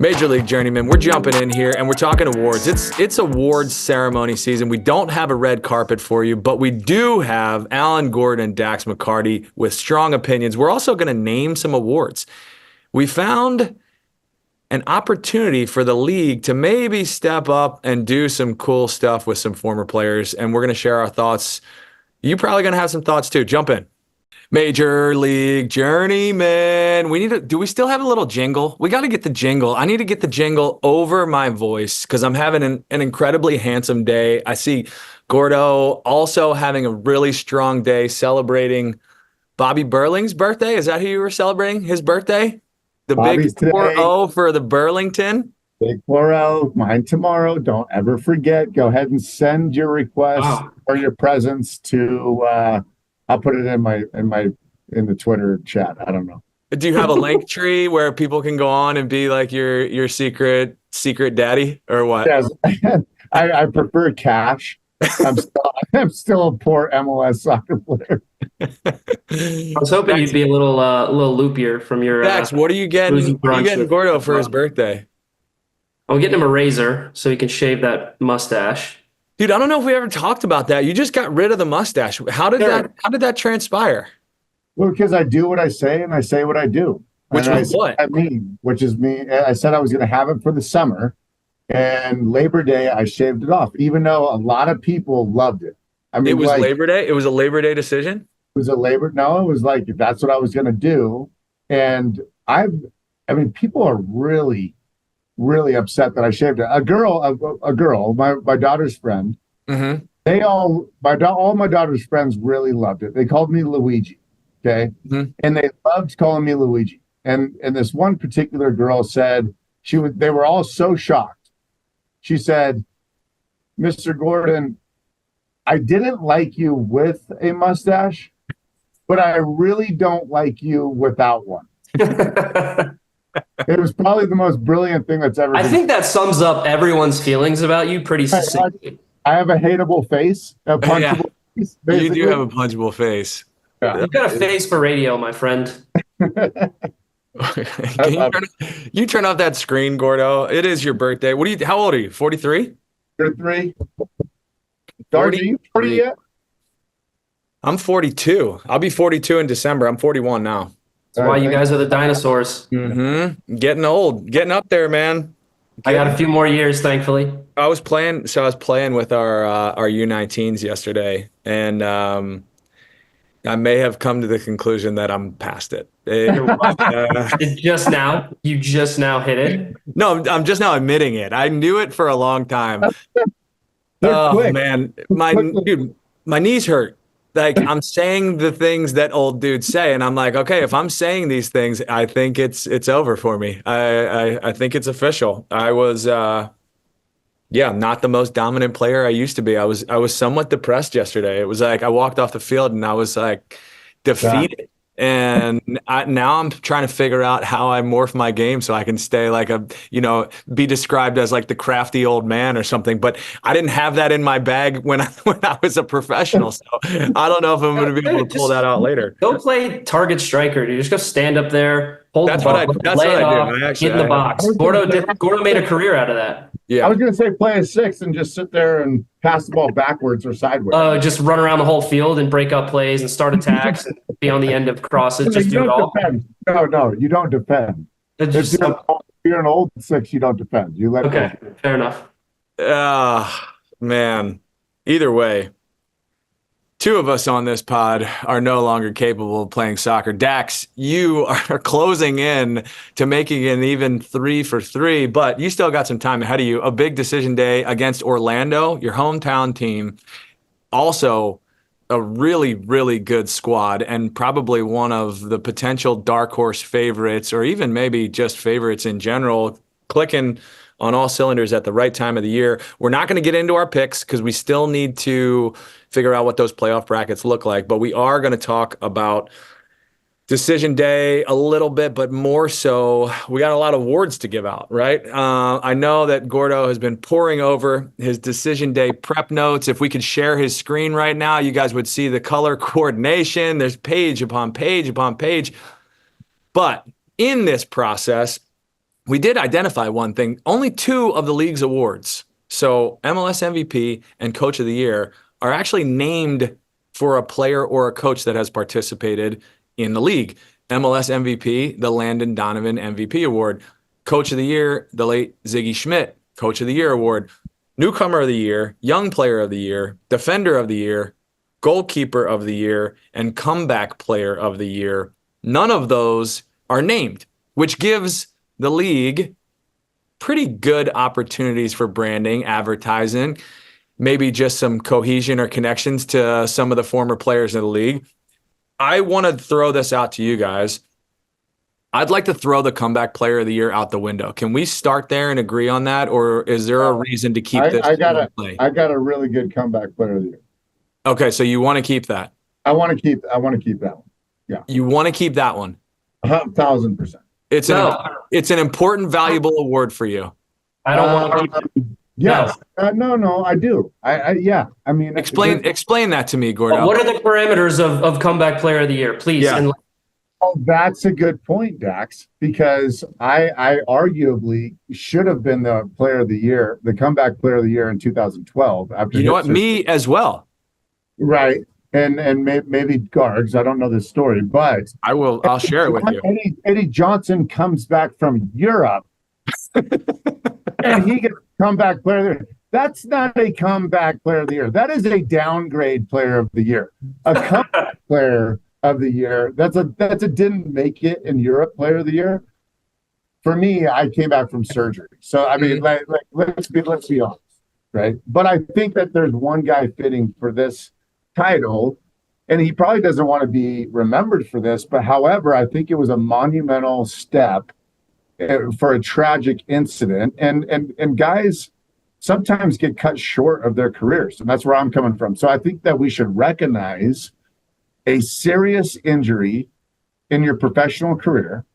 Major League Journeymen, we're jumping in here and we're talking awards. It's awards ceremony season. We don't have a red carpet for you, but we do have Alan Gordon and Dax McCarty with strong opinions. We're also going to name some awards. We found an opportunity for the league to maybe step up and do some cool stuff with some former players, and we're going to share our thoughts. You're probably going to have some thoughts too. Jump in. Major League Journeyman. Do we still have a little jingle? We got to get the jingle. I need to get the jingle over my voice because I'm having an incredibly handsome day. I see Gordo also having a really strong day celebrating Bobby Burling's birthday. Is that who you were celebrating? His birthday? The Bobby's big 4-0 for the Burlington? Big 4-0, mine tomorrow. Don't ever forget. Go ahead and send your requests or your presents to I'll put it in the Twitter chat. I don't know. Do you have a link tree where people can go on and be like your secret daddy or what? Yes, I prefer cash. I'm still a poor MLS soccer player. I was hoping you'd be a little loopier from your. Dax, what are you getting? What are you getting Gordo for his birthday? I'm getting him a razor so he can shave that mustache. Dude, I don't know if we ever talked about that. You just got rid of the mustache. How did that transpire? Well, because I do what I say and I say what I do. Which is what? I mean, which is me. I said I was going to have it for the summer, and Labor Day I shaved it off, even though a lot of people loved it. I mean, it was Labor Day. It was a Labor Day decision. It was no, it was like that's what I was going to do, and I mean, people are really upset that I shaved it. A girl, my daughter's friend. Mm-hmm. All my daughter's friends really loved it. They called me Luigi, okay, and they loved calling me Luigi. And this one particular girl said they were all so shocked. She said, "Mr. Gordon, I didn't like you with a mustache, but I really don't like you without one." It was probably the most brilliant thing that's ever been. I think that sums up everyone's feelings about you pretty succinctly. I have a hateable face, a punchable face. Basically. You do have a punchable face. Yeah. You've got a face for radio, my friend. You turn off that screen, Gordo. It is your birthday. How old are you? 43? 43. Darcy, are you 40 yet? I'm 42. I'll be 42 in December. I'm 41 now. That's why you guys are the dinosaurs. Mm-hmm. Getting old. Getting up there, man. I got a few more years, thankfully. I was playing with our U19s yesterday, and I may have come to the conclusion that I'm past it. You just now hit it? No, I'm just now admitting it. I knew it for a long time. Quick. Man, my knees hurt. Like, I'm saying the things that old dudes say, and I'm like, okay, if I'm saying these things, I think it's over for me. I think it's official. I was not the most dominant player I used to be. I was somewhat depressed yesterday. It was like I walked off the field and I was like defeated. And now I'm trying to figure out how I morph my game so I can stay like be described as like the crafty old man or something. But I didn't have that in my bag when I was a professional. So I don't know if I'm going to be able to pull that out later. Go play target striker, dude. Just go stand up there, hold that's the ball, that's what I do. Get in the box. Gordo made a career out of that. Yeah, I was going to say play a 6 and just sit there and pass the ball backwards or sideways. Just run around the whole field and break up plays and start attacks and be on the end of crosses. Just do it all. Defend. No, you don't defend. If you're an old 6, you don't defend. You let go. Fair enough. Man. Either way, two of us on this pod are no longer capable of playing soccer. Dax, you are closing in to making an even 3 for 3, but you still got some time ahead of you. A big decision day against Orlando, your hometown team. Also, a really, really good squad and probably one of the potential dark horse favorites, or even maybe just favorites in general, clicking on all cylinders at the right time of the year. We're not going to get into our picks because we still need to figure out what those playoff brackets look like, but we are going to talk about decision day a little bit, but more so, we got a lot of awards to give out, right? I know that Gordo has been poring over his decision day prep notes. If we could share his screen right now, you guys would see the color coordination. There's page upon page upon page. But in this process, we did identify one thing. Only 2 of the league's awards, so MLS MVP and Coach of the Year, are actually named for a player or a coach that has participated in the league. MLS MVP, the Landon Donovan MVP Award. Coach of the Year, the late Ziggy Schmidt Coach of the Year Award. Newcomer of the Year, Young Player of the Year, Defender of the Year, Goalkeeper of the Year, and Comeback Player of the Year. None of those are named, which gives the league pretty good opportunities for branding, advertising, maybe just some cohesion or connections to some of the former players in the league. I want to throw this out to you guys. I'd like to throw the Comeback Player of the Year out the window. Can we start there and agree on that, or is there a reason to keep this? I got a really good Comeback Player of the Year. Okay, so you want to keep that? I want to keep that one. Yeah. You want to keep that one? 1,000%. It's an important, valuable award for you. I don't want to keep it. Yes. No, I do. Yeah. I mean, explain that to me, Gordo. What are the parameters of Comeback Player of the Year, please? Yeah. Oh, that's a good point, Dax, because I arguably should have been the Player of the Year, the Comeback Player of the Year in 2012. After you know what? Me as well. Right. And maybe Gargs. I don't know this story, but I'll share it with you. Eddie Johnson comes back from Europe and he gets Comeback Player of the Year. That's not a Comeback Player of the Year. That is a downgrade Player of the Year. A Comeback Player of the Year. That's a didn't make it in Europe Player of the Year. For me, I came back from surgery. So I mean, let's be honest, right? But I think that there's one guy fitting for this title, and he probably doesn't want to be remembered for this, but however, I think it was a monumental step for a tragic incident, and guys sometimes get cut short of their careers, and that's where I'm coming from. So I think that we should recognize a serious injury in your professional career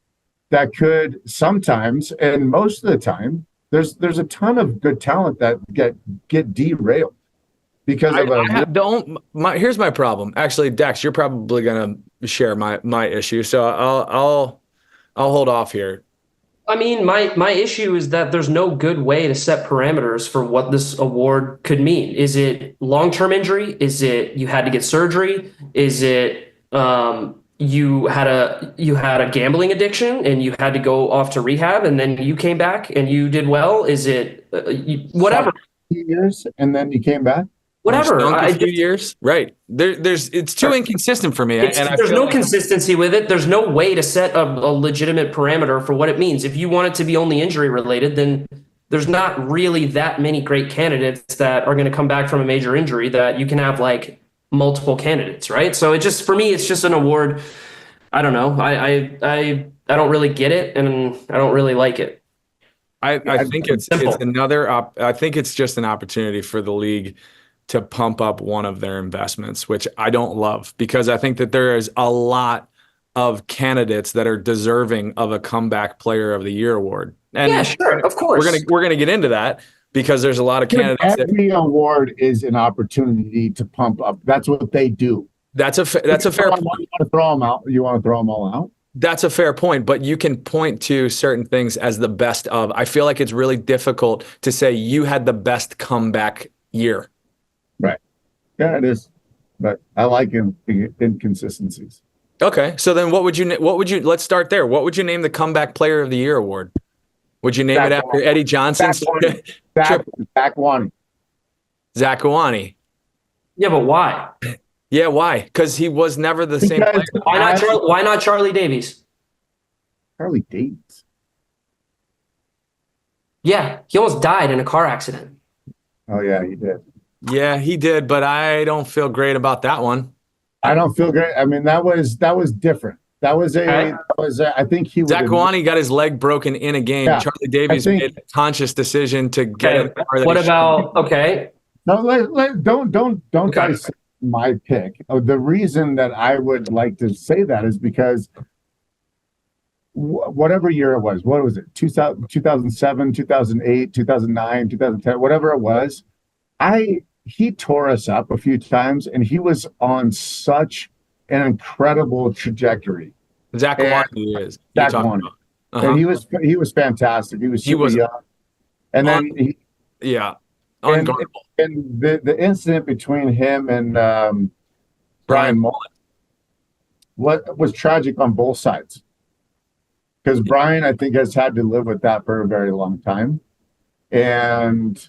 that could sometimes, and most of the time, there's a ton of good talent that get derailed because of here's my problem. Actually, Dex, you're probably gonna share my issue, so I'll hold off here. I mean, my issue is that there's no good way to set parameters for what this award could mean. Is it long-term injury? Is it you had to get surgery? Is it you had a gambling addiction and you had to go off to rehab and then you came back and you did well? Is it whatever? Years and then you came back. Whatever. A few years, right? It's too inconsistent for me. There's no consistency with it. There's no way to set a legitimate parameter for what it means. If you want it to be only injury related, then there's not really that many great candidates that are going to come back from a major injury that you can have like multiple candidates, right? So it just, for me, it's just an award. I don't know. I don't really get it, and I don't really like it. I think it's another. I think it's just an opportunity for the league to pump up one of their investments, which I don't love, because I think that there is a lot of candidates that are deserving of a Comeback Player of the Year award. And yeah, sure, of course. We're gonna get into that because there's a lot of candidates. Every award is an opportunity to pump up. That's what they do. That's a fair point. You want to throw them out? You want to throw them all out? That's a fair point, but you can point to certain things as the best of. I feel like it's really difficult to say you had the best comeback year. Right. Yeah, it is. But I like inconsistencies. Okay. So then what would you, let's start there. What would you name the Comeback Player of the Year award? Would you name it after Eddie Johnson? Zach Wani. Zach Wani. Yeah, but why? Yeah, why? Because he was never the same player. Why not Charlie Davies? Charlie Davies? Yeah, he almost died in a car accident. Oh, yeah, he did. Yeah, he did, but I don't feel great about that one. I don't feel great. I mean, that was different. I think he would. Zach Wani got his leg broken in a game. Yeah, Charlie Davies made a conscious decision to get it. What about No, don't try to say my pick. The reason that I would like to say that is because whatever year it was, what was it? 2007, 2008, 2009, 2010, whatever it was. He tore us up a few times, and he was on such an incredible trajectory. Zach Wani is. Zach Wani. And he was fantastic. He was super young. And then unguardable. And the incident between him and Brian Mullen, what was tragic on both sides, because Brian, I think, has had to live with that for a very long time, and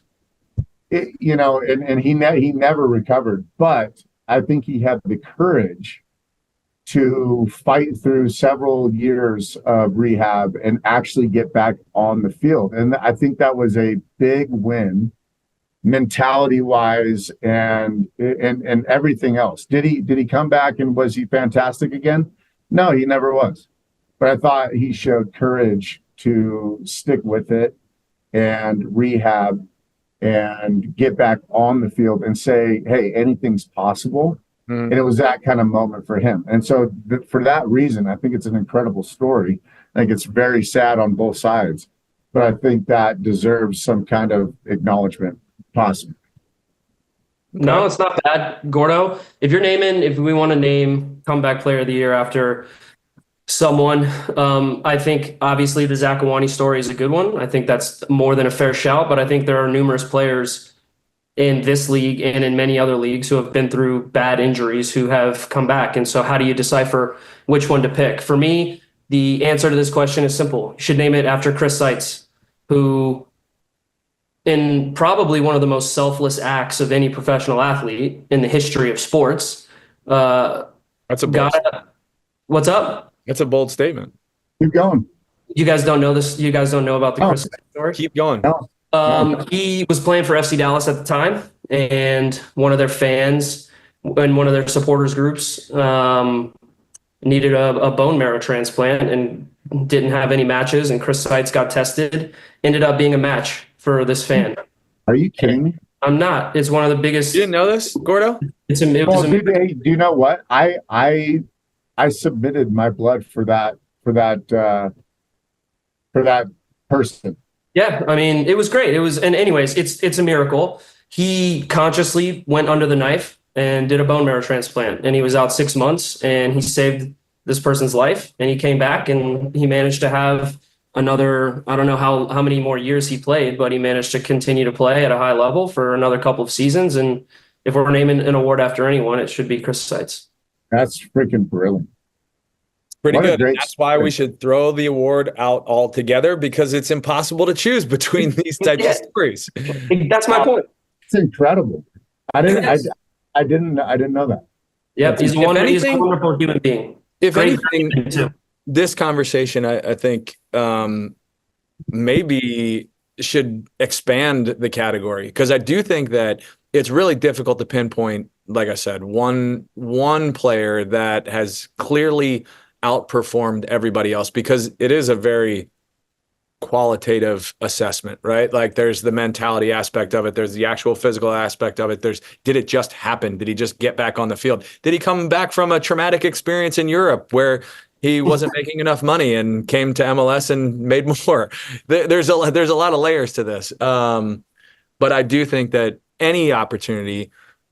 he never recovered. But I think he had the courage to fight through several years of rehab and actually get back on the field. And I think that was a big win, mentality wise and everything else. Did he come back and was he fantastic again? No, he never was. But I thought he showed courage to stick with it and rehab and get back on the field and say, hey, anything's possible. And it was that kind of moment for him. And so for that reason, I think it's an incredible story. I think it's very sad on both sides, but I think that deserves some kind of acknowledgement, possibly. No, it's not bad, Gordo. If we want to name comeback player of the year after someone, I think obviously the Zakawani story is a good one. I think that's more than a fair shout, but I think there are numerous players in this league and in many other leagues who have been through bad injuries who have come back. And so how do you decipher which one to pick? For me, the answer to this question is simple. You should name it after Chris Seitz, who in probably one of the most selfless acts of any professional athlete in the history of sports. That's a bold What's up? That's a bold statement. Keep going. You guys don't know this. You guys don't know about the Chris Seitz story? Keep going. No. He was playing for FC Dallas at the time, and one of their fans and one of their supporters groups needed a bone marrow transplant and didn't have any matches, and Chris Seitz got tested, ended up being a match for this fan. Are you kidding me? I'm not. It's one of the biggest. You didn't know this, Gordo? Do you know what? I submitted my blood for that person. Yeah, I mean, it was great. And anyways, it's a miracle. He consciously went under the knife and did a bone marrow transplant, and he was out 6 months, and he saved this person's life, and he came back, and he managed to have another, I don't know how many more years he played, but he managed to continue to play at a high level for another couple of seasons. And if we're naming an award after anyone, it should be Chris Seitz. That's freaking brilliant. Pretty good. That's why we should throw the award out altogether, because it's impossible to choose between these types of stories. That's my point. It's incredible. I didn't know that. Yep, he's a wonderful human being. If anything, this conversation, I think, maybe should expand the category, because I do think that it's really difficult to pinpoint, like I said, one player that has clearly outperformed everybody else, because it is a very qualitative assessment, right? Like there's the mentality aspect of it. There's the actual physical aspect of it. Did it just happen? Did he just get back on the field? Did he come back from a traumatic experience in Europe where he wasn't making enough money and came to MLS and made more? There's a lot of layers to this. But I do think that any opportunity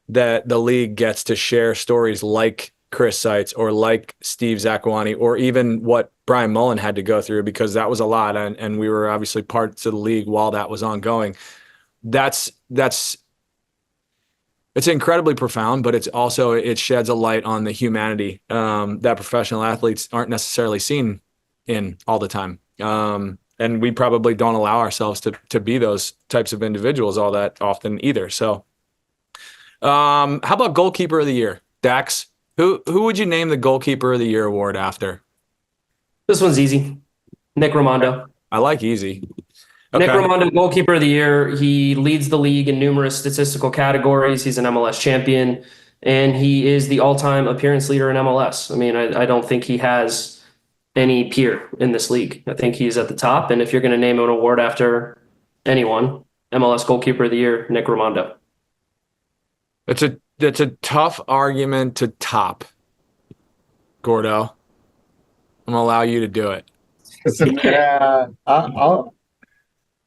that the league gets to share stories like Chris Seitz or like Steve Zakawani, or even what Brian Mullen had to go through, because that was a lot, and we were obviously parts of the league while that was ongoing. It's incredibly profound, but it sheds a light on the humanity that professional athletes aren't necessarily seen in all the time. And we probably don't allow ourselves to be those types of individuals all that often either. So how about Goalkeeper of the Year? Dax, who would you name the Goalkeeper of the Year award after? This one's easy. Nick Rimando. I like easy. Okay. Nick Rimando, Goalkeeper of the Year. He leads the league in numerous statistical categories. He's an MLS champion, and he is the all-time appearance leader in MLS. I mean, I don't think he has any peer in this league. I think he's at the top, and if you're going to name an award after anyone, MLS Goalkeeper of the Year, Nick Rimando. That's a tough argument to top, Gordo. I'm going to allow you to do it.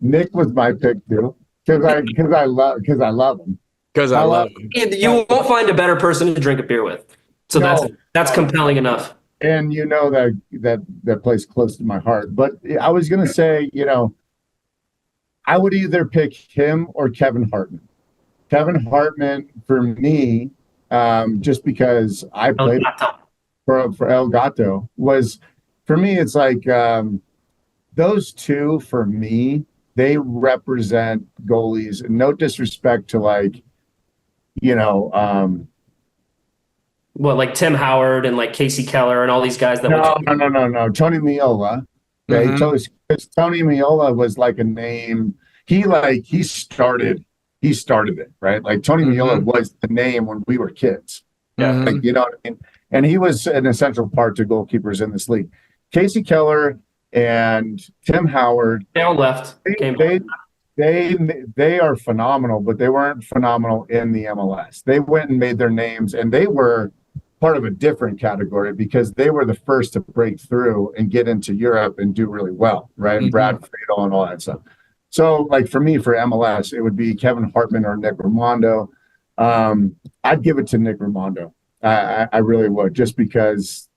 Nick was my pick too, because I love him. Because I love him. You won't find a better person to drink a beer with. So that's compelling enough. and that plays close to my heart. But I was gonna say, I would either pick him or Kevin Hartman. Kevin Hartman for me, just because I played for El Gato, was for me. It's like those two for me. They represent goalies. No disrespect to like Tim Howard and like Casey Keller and all these guys that no. Tony Miola. Okay, Tony Miola was like a name. He started it, right? Like Tony Miola was the name when we were kids. Yeah. Like, you know what I mean? And he was an essential part to goalkeepers in this league. Casey Keller and Tim Howard. They all left. They are phenomenal, but they weren't phenomenal in the MLS. They went and made their names, and they were part of a different category because they were the first to break through and get into Europe and do really well, right? And Brad Friedel and all that stuff. So, like for me, for MLS, it would be Kevin Hartman or Nick Rimando. I'd give it to Nick Rimando. I really would, just because,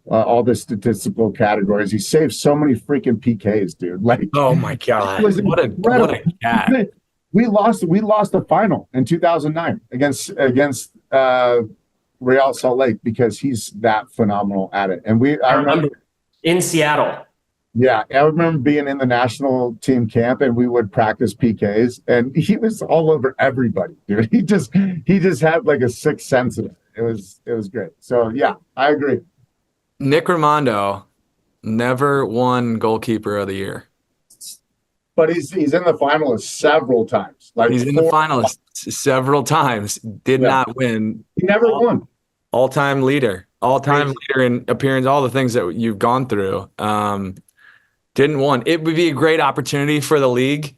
all the statistical categories. He saved so many freaking PKs, dude. Like, oh my god, what a cat. We lost the final in 2009 against Real Salt Lake because he's that phenomenal at it. And I remember in Seattle. Yeah, I remember being in the national team camp and we would practice PKs, and he was all over everybody, dude. He just had like a sixth sense of it. It was great. So yeah, I agree. Nick Rimando never won Goalkeeper of the Year, but he's in the finalists several times. Like he's in the finalists several times. Did not win. He never won. All-time leader in appearance. All the things that you've gone through. Didn't win. It would be a great opportunity for the league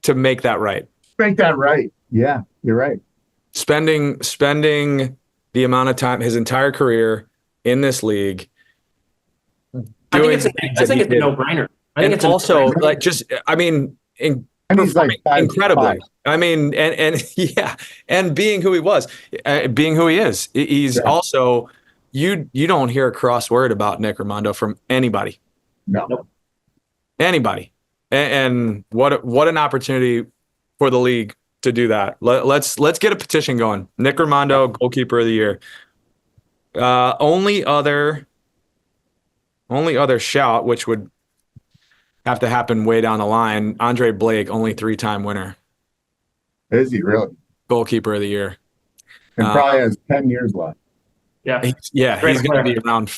to make that right. Make that right. Yeah, you're right. Spending the amount of time, his entire career in this league. I think it's a no-brainer. I think it's also like just, I mean, performing incredibly. I mean, and being who he was, being who he is. He's also, you don't hear a cross word about Nick Rimando from anybody. No. Anybody. And what an opportunity for the league to do that. Let's get a petition going. Nick Rimando, Goalkeeper of the Year. Only other shout, which would have to happen way down the line. Andre Blake, only 3-time winner. Is he really? Goalkeeper of the Year. And probably has 10 years left. Yeah. He's going to be around.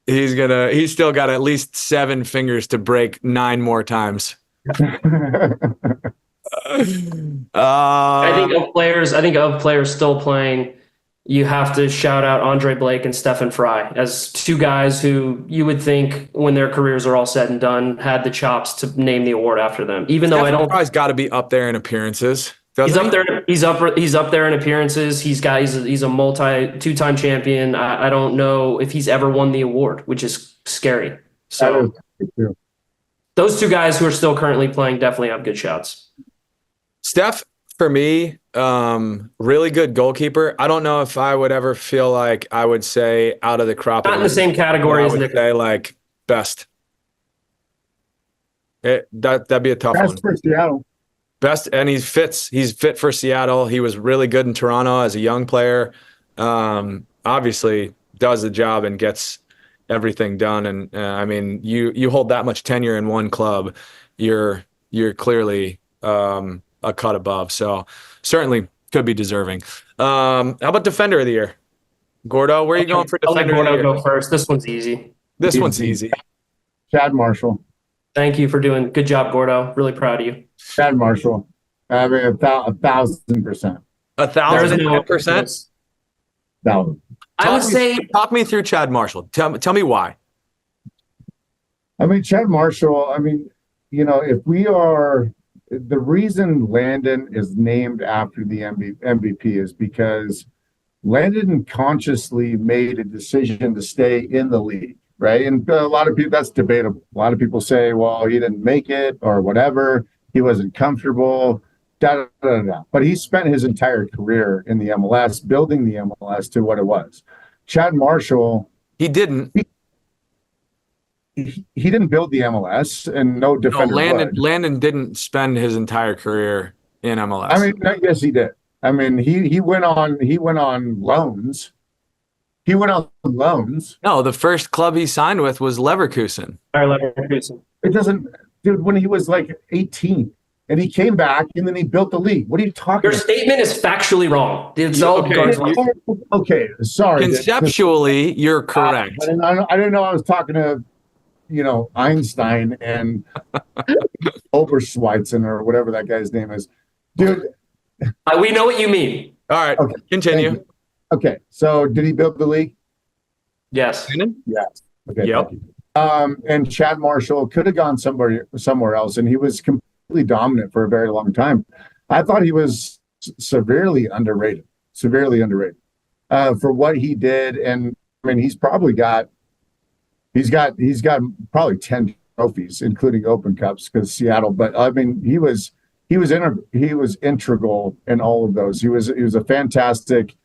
He's still got at least 7 fingers to break 9 more times. I think of players still playing, you have to shout out Andre Blake and Stephen Fry as 2 guys who you would think when their careers are all said and done had the chops to name the award after them. Even though Stephen Fry's got to be up there in appearances. He's up there in appearances. He's a 2-time champion. I don't know if he's ever won the award, which is scary. So those 2 guys who are still currently playing definitely have good shouts. Steph, for me, really good goalkeeper. I don't know if I would ever feel like I would say out of the crop. Not in the same category as Nick. Say like best. That'd be a tough one. Best for Seattle. Best, and he's fit for Seattle. He was really good in Toronto as a young player. Obviously does the job and gets everything done. And I mean, you hold that much tenure in one club, you're clearly a cut above. So certainly could be deserving. How about Defender of the Year? Gordo, where are you going for Defender of the Year? Go first. This one's easy. One's easy. Chad Marshall. Thank you for doing good job, Gordo. Really proud of you. Chad Marshall. I mean, 1,000%. 1,000%? 1,000. I would say, talk me through Chad Marshall. Tell me why. I mean, Chad Marshall, if we are, the reason Landon is named after the MVP is because Landon consciously made a decision to stay in the league, right? And a lot of people, that's debatable. A lot of people say, well, he didn't make it or whatever. He wasn't comfortable, But he spent his entire career in the MLS, building the MLS to what it was. Chad Marshall, He didn't. he didn't build the MLS, and no No, defender would. Landon didn't spend his entire career in MLS. I mean, yes, he did. I mean, he went on loans. He went on loans. No, the first club he signed with was Leverkusen. Leverkusen. It doesn't, dude. When he was like 18, and he came back, and then he built the league. What are you talking Your about? statement is factually wrong. It's all Okay, sorry. Conceptually, you're correct. I didn't know I was talking to, Einstein and Oberschweitzen or whatever that guy's name is. Dude. We know what you mean. All right, okay, continue. Okay, so did he build the league? Yes. Yes. Okay. Yep. And Chad Marshall could have gone somewhere else, and he was completely dominant for a very long time. I thought he was severely underrated for what he did. And I mean, he's got probably 10 trophies, including Open Cups, because Seattle. But I mean, he was integral in all of those. He was a fantastic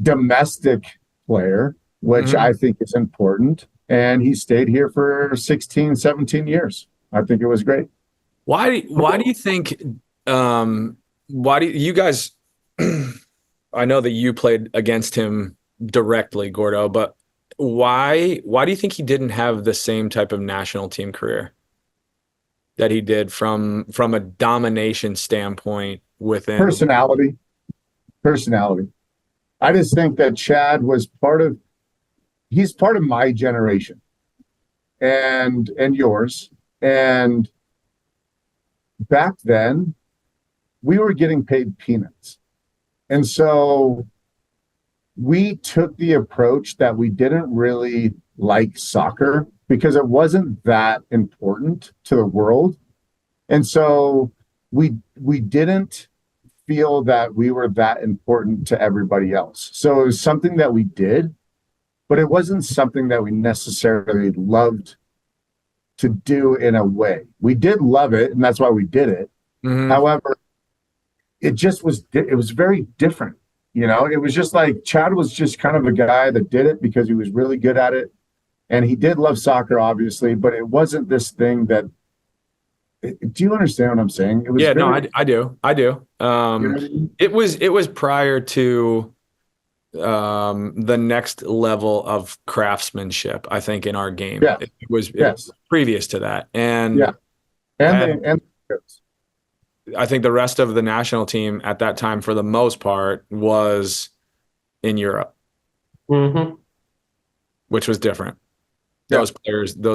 domestic player, which I think is important. And he stayed here for 16, 17 years. I think it was great. Why do you think, why do you guys, I know that you played against him directly, Gordo, but why do you think he didn't have the same type of national team career that he did from a domination standpoint within personality? I just think that Chad was he's part of my generation and yours. And back then we were getting paid peanuts. And so we took the approach that we didn't really like soccer because it wasn't that important to the world. And so we didn't feel that we were that important to everybody else. So it was something that we did, but it wasn't something that we necessarily loved to do in a way. We did love it, and that's why we did it. Mm-hmm. However, it was very different. It was just like Chad was just kind of a guy that did it because he was really good at it. And he did love soccer, obviously, but it wasn't this thing that. Do you understand what I'm saying? It was I do. It was prior to the next level of craftsmanship, I think, in our game. Yeah. It was previous to that. And I think the rest of the national team at that time, for the most part, was in Europe, which was different. Those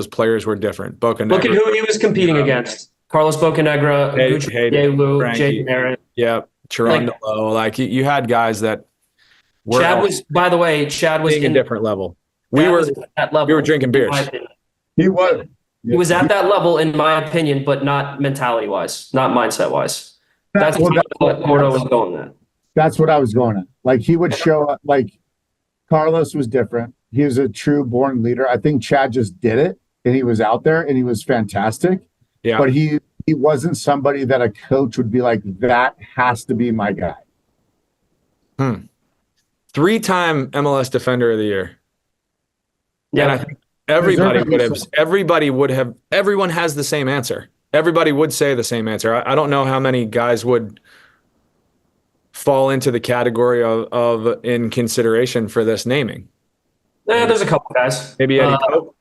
players were different. Bocanegra. Look at who he was competing against. Carlos Bocanegra, Gucci, Jake Merritt. Yeah, Chirondolo. Like you had guys that were. Chad was in a different level. We were drinking beers. He was. He was at that level, in my opinion, but not mentality-wise, not mindset-wise. That's what Gordo was going at. That's what I was going at. Like, he would show up. Like, Carlos was different. He was a true born leader. I think Chad just did it, and he was out there, and he was fantastic. Yeah. But he wasn't somebody that a coach would be like, that has to be my guy. 3-time MLS Defender of the Year. Yeah. And I think everyone has the same answer. Everybody would say the same answer. I don't know how many guys would fall into the category of in consideration for this naming. Yeah, there's a couple guys. Maybe Eddie Pope.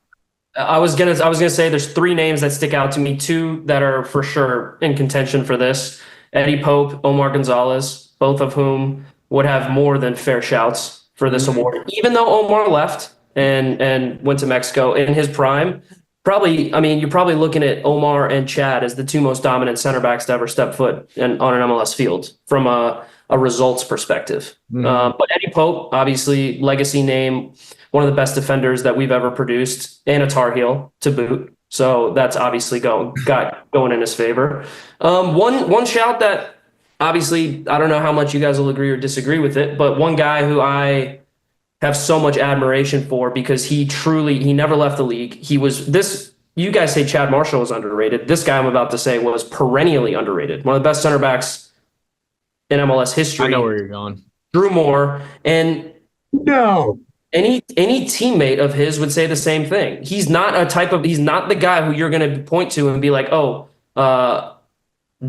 I was gonna say there's 3 names that stick out to me. 2 that are for sure in contention for this: Eddie Pope, Omar Gonzalez, both of whom would have more than fair shouts for this award. Even though Omar left and went to Mexico in his prime, you're probably looking at Omar and Chad as the 2 most dominant center backs to ever step foot on an MLS field from a results perspective. But Eddie Pope, obviously legacy name, one of the best defenders that we've ever produced, and a Tar Heel to boot. So that's obviously going in his favor. One shout that obviously, I don't know how much you guys will agree or disagree with it, but one guy who I have so much admiration for because he never left the league. You guys say Chad Marshall was underrated. This guy I'm about to say was perennially underrated. One of the best center backs in MLS history. I know where you're going. Drew Moore. And No. Any teammate of his would say the same thing. He's not the guy who you're going to point to and be like, oh,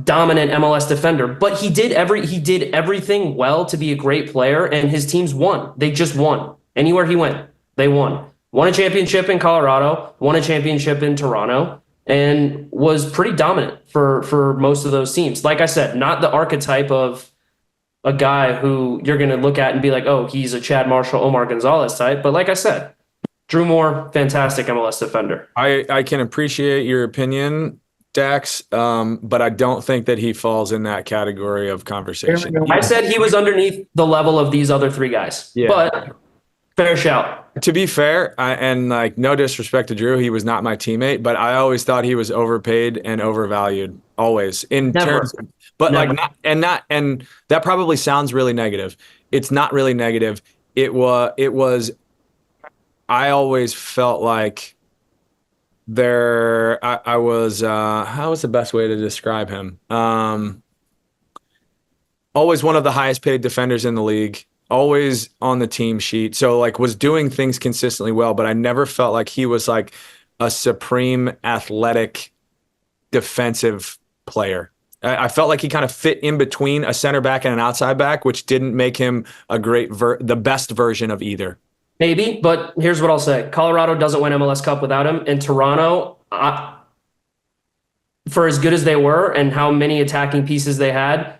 dominant MLS defender. But he did everything well to be a great player, and his teams won. They just won. Anywhere he went, they won. Won a championship in Colorado, won a championship in Toronto, and was pretty dominant for most of those teams. Like I said, not the archetype of a guy who you're going to look at and be like, oh, he's a Chad Marshall, Omar Gonzalez type. But like I said, Drew Moore, fantastic MLS defender. I can appreciate your opinion, Dax, but I don't think that he falls in that category of conversation. I said he was underneath the level of these other three guys. Yeah. But fair shout. To be fair, and like no disrespect to Drew, he was not my teammate, but I always thought he was overpaid and overvalued. Always in terms, but Never. and that probably sounds really negative. It's not really negative. It was. I always felt like I was. How was the best way to describe him? Always one of the highest paid defenders in the league. Always on the team sheet. So like was doing things consistently well, but I never felt like he was like a supreme athletic defensive player. I felt like he kind of fit in between a center back and an outside back, which didn't make him a the best version of either. Maybe, but here's what I'll say. Colorado doesn't win MLS Cup without him. And Toronto, for as good as they were and how many attacking pieces they had,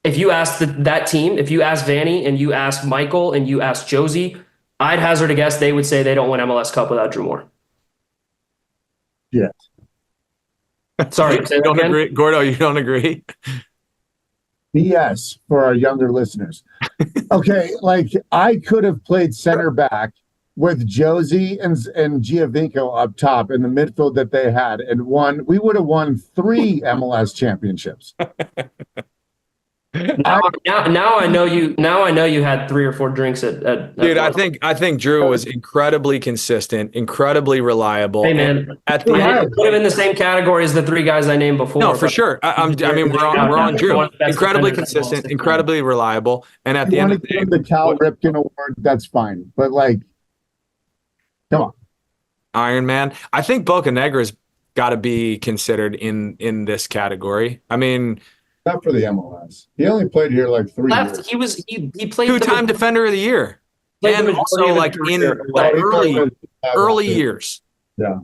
if you ask that team, if you ask Vanny and you ask Michael and you ask Josie, I'd hazard a guess they would say they don't win MLS Cup without Drew Moore. Yeah. Sorry, you don't agree, Gordo? You don't agree? BS for our younger listeners. Okay, like I could have played center back with Josie and Giovinco up top in the midfield that they had and won. We would have won 3 MLS championships. Now I know you. Now I know you had 3 or 4 drinks at Dude, I think Drew was incredibly consistent, incredibly reliable. Hey man, at the end, put him in the same category as the 3 guys I named before. No, for sure. I mean, we're on Drew. Incredibly consistent, incredibly reliable, and at the end of the day, the Cal Ripken Award, that's fine. But like, come on, Iron Man. I think Bocanegra's got to be considered in this category. I mean. Not for the MLS. He only played here like 3 years. He played 2-time defender of the year, and also like in early years. Yeah.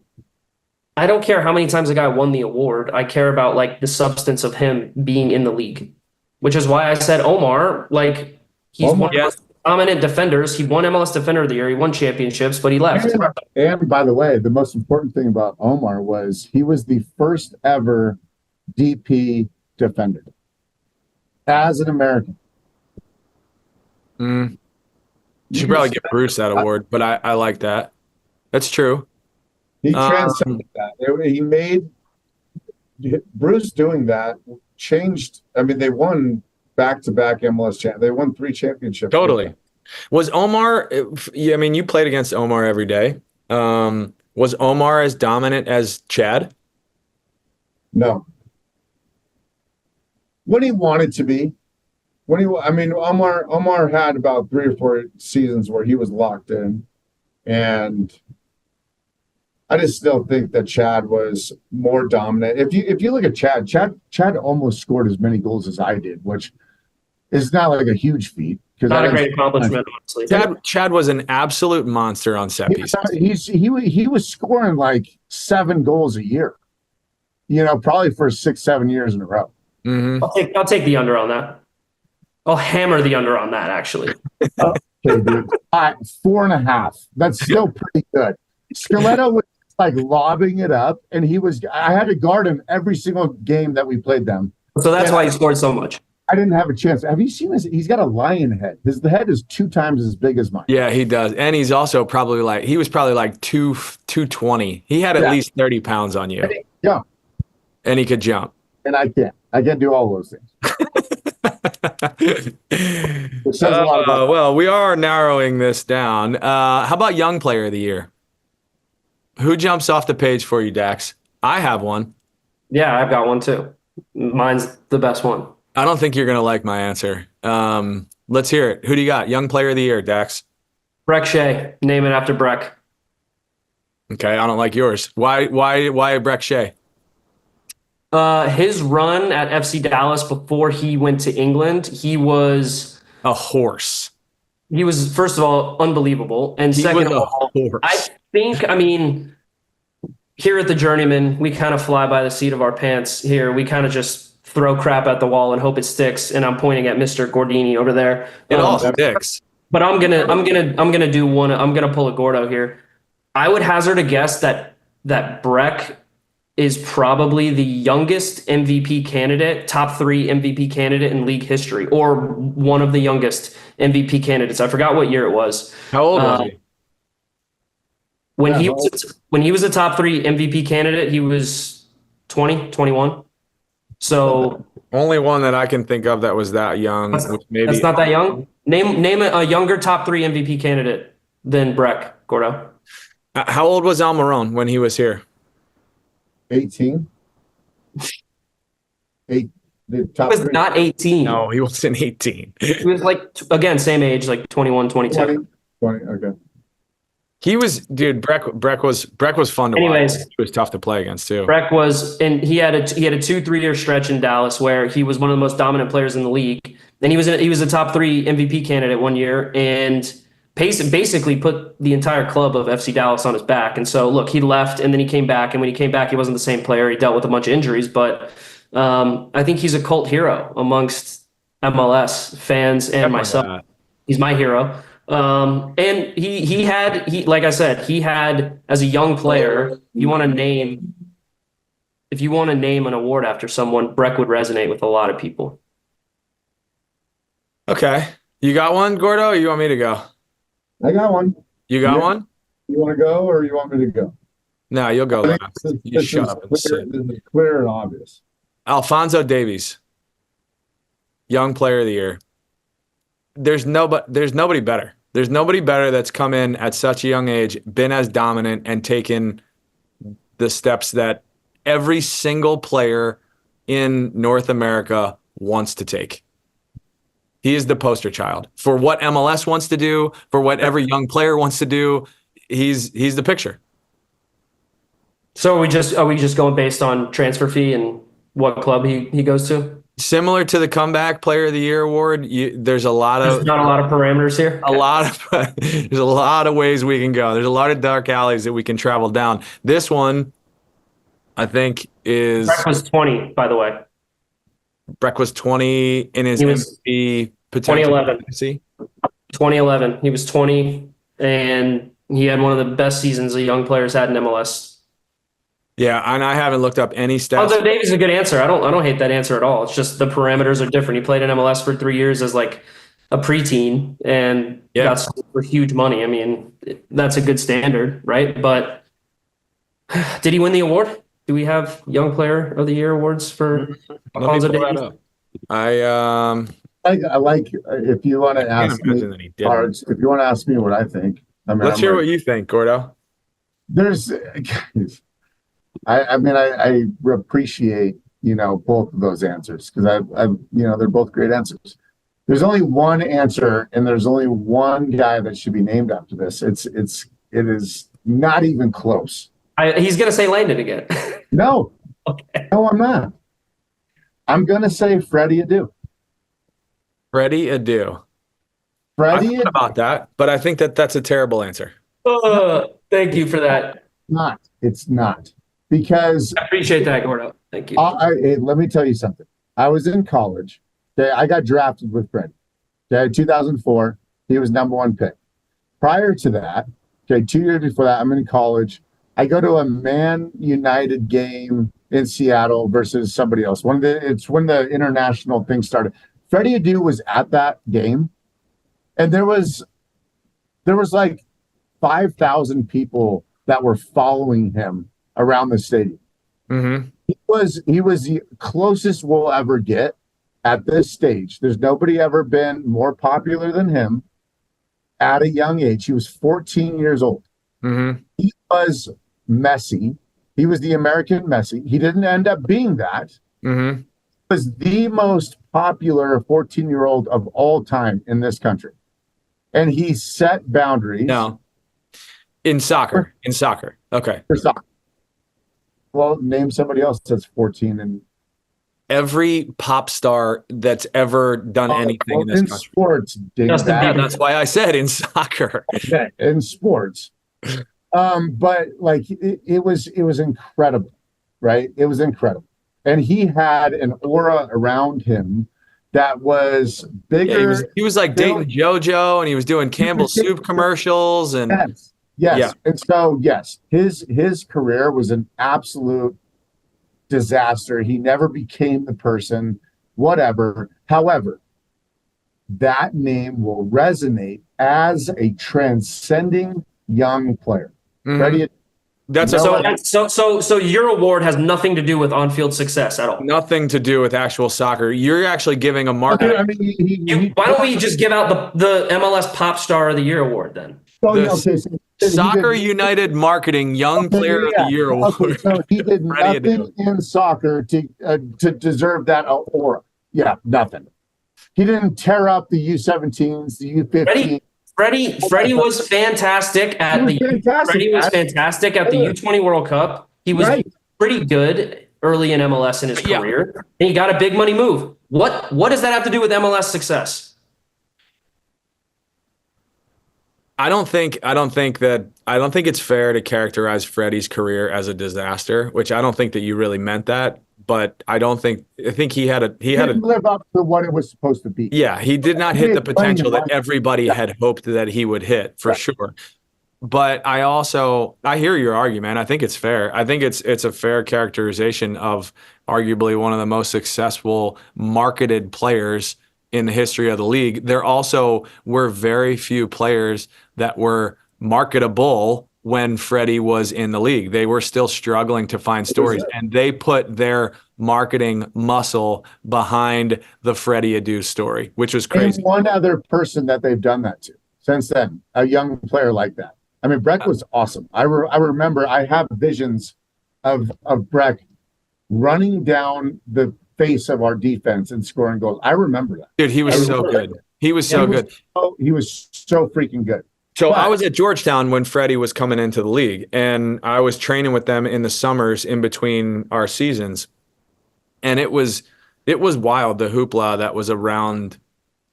I don't care how many times a guy won the award. I care about like the substance of him being in the league, which is why I said Omar. Like he's one of the most dominant defenders. He won MLS Defender of the Year. He won championships, but he left. And by the way, the most important thing about Omar was he was the first ever DP defender as an American. You should probably give Bruce that award, but I like that. That's true. He transcended that. He made Bruce doing that changed. I mean, they won back-to-back MLS champ. They won 3 championships. Totally. Was Omar? I mean, you played against Omar every day. Was Omar as dominant as Chad? No. When he wanted to be, Omar had about 3 or 4 seasons where he was locked in, and I just still think that Chad was more dominant. If you look at Chad almost scored as many goals as I did, which is not like a huge feat. Not a great accomplishment, honestly. Chad was an absolute monster on set pieces. He was scoring like 7 goals a year, probably for 6-7 years in a row. Mm-hmm. I'll take the under on that. I'll hammer the under on that, actually. Okay, dude. 4.5. That's still pretty good. Skeletto was like lobbing it up, and I had to guard him every single game that we played them. So that's why he scored so much. I didn't have a chance. Have you seen this? He's got a lion head. The head is 2 times as big as mine. Yeah, he does. And he's also probably like 220. He had at least 30 pounds on you. Yeah. And he could jump. And I can't. I can't do all those things. Which says a lot about well, we are narrowing this down. How about Young Player of the Year? Who jumps off the page for you, Dax? I have one. Yeah, I've got one too. Mine's the best one. I don't think you're going to like my answer. Let's hear it. Who do you got? Young player of the year, Dax. Breck Shea. Name it after Breck. Okay, I don't like yours. Why Breck Shea? His run at FC Dallas before he went to England, he was A horse. first of all unbelievable, and second of all, horse. I mean, here at the Journeymen, we kind of fly by the seat of our pants. Here, we kind of just throw crap at the wall and hope it sticks. And I'm pointing at Mr. Gordini over there. It all sticks. But I'm gonna do one. I'm gonna pull a Gordo here. I would hazard a guess that Breck is probably the youngest MVP candidate, top 3 MVP candidate in league history, or one of the youngest MVP candidates. I forgot what year it was. How old was he? When he was a top 3 MVP candidate, he was 20, 21. So only one that I can think of that was that young. That's not that young. Name a younger top 3 MVP candidate than Breck, Gordo. How old was Almiron when he was here? 18. He was not 18. No, he wasn't 18. He was again, same age, like 21, 22. 20, okay. He was, dude. Breck was fun to Anyways, watch. He was tough to play against too. Breck was, and he had a 2-3 year stretch in Dallas where he was one of the most dominant players in the league. And he was a top 3 MVP candidate one year, and basically put the entire club of FC Dallas on his back. And so, look, he left, and then he came back, and when he came back, he wasn't the same player. He dealt with a bunch of injuries, but I think he's a cult hero amongst MLS fans and myself. He's my hero. And he like I said, he had, as a young player, if you want to name an award after someone, Breck would resonate with a lot of people. Okay. You got one, Gordo, or you want me to go? I got one. You got one? You want to go, or you want me to go? No, you'll go last. You shut up and sit. This is clear and obvious. Alphonso Davies, young player of the year. There's nobody better. There's nobody better that's come in at such a young age, been as dominant, and taken the steps that every single player in North America wants to take. He is the poster child for what MLS wants to do, for what every young player wants to do. He's the picture. So are we just going based on transfer fee and what club he goes to? Similar to the Comeback Player of the Year award, there's not a lot of parameters here. There's a lot of ways we can go. There's a lot of dark alleys that we can travel down. This one, I think, is Breck was 20, by the way. Breck was 20 in his MVP potential. 2011. 2011. He was 20, and he had one of the best seasons a young players had in MLS. Yeah, and I haven't looked up any stats. Alphonso Davies is a good answer. I don't hate that answer at all. It's just the parameters are different. He played in MLS for 3 years as like a preteen, and that's for huge money. I mean, that's a good standard, right? But did he win the award? Do we have Young Player of the Year awards for Alphonso Davies? I like if you want to ask me, Cards, if you want to ask me what I think. I mean, let's hear what you think, Gordo. I appreciate, both of those answers because they're both great answers. There's only one answer, and there's only one guy that should be named after this. It is not even close. He's gonna say Landon again. No, okay. No, I'm not. I'm gonna say Freddie Adu. Freddie Adu. I thought about that, but I think that's a terrible answer. Thank you for that. It's not. Because I appreciate that, Gordo. Thank you. Let me tell you something. I was in college. Okay, I got drafted with Freddie. Okay, 2004, he was #1 pick. Prior to that, 2 years before that, I'm in college. I go to a Man United game in Seattle versus somebody else. It's when the international thing started. Freddie Adu was at that game, and there was like 5,000 people that were following him around the stadium. Mm-hmm. He was the closest we'll ever get at this stage. There's nobody ever been more popular than him at a young age. He was 14 years old. Mm-hmm. He was Messi. He was the American Messi. He didn't end up being that. Mm-hmm. was the most popular 14-year-old of all time in this country. And he set boundaries. No. In soccer. Okay. For soccer. Well, name somebody else that's 14 and every pop star that's ever done anything in this country. Sports, that's why I said in soccer. Okay, in sports. But like it was incredible, right? It was incredible. And he had an aura around him that was bigger. Yeah, he was like dating JoJo, and he was doing Campbell's soup commercials, and yes. Yeah. And so yes, his career was an absolute disaster. He never became the person, whatever. However, that name will resonate as a transcending young player. Freddie, so your award has nothing to do with on-field success at all. Nothing to do with actual soccer. You're actually giving a mark. Okay, I mean, why don't we just give out the MLS Pop Star of the Year award then? Soccer United Marketing Young Player of the Year award. Okay, so he did nothing in soccer to deserve that aura. Yeah, nothing. He didn't tear up the U17s, the U15s. Freddie was fantastic at the U20 World Cup. He was pretty good early in MLS in his career. And he got a big money move. What does that have to do with MLS success? I don't think it's fair to characterize Freddie's career as a disaster, which I don't think that you really meant that. But I think he didn't live up to what it was supposed to be. Yeah, he did not hit the potential that everybody had hoped that he would hit, for sure. But I hear your argument. I think it's fair. I think it's a fair characterization of arguably one of the most successful marketed players in the history of the league. There also were very few players that were marketable when Freddie was in the league. They were still struggling to find stories, and they put their marketing muscle behind the Freddie Adu story, which was crazy. And one other person that they've done that to since then, a young player like that. I mean, Breck was awesome. I remember, I have visions of Breck running down the face of our defense and scoring goals. I remember that. Dude, he was so good. He was so good. He was so freaking good. So I was at Georgetown when Freddie was coming into the league, and I was training with them in the summers in between our seasons. And it was wild, the hoopla that was around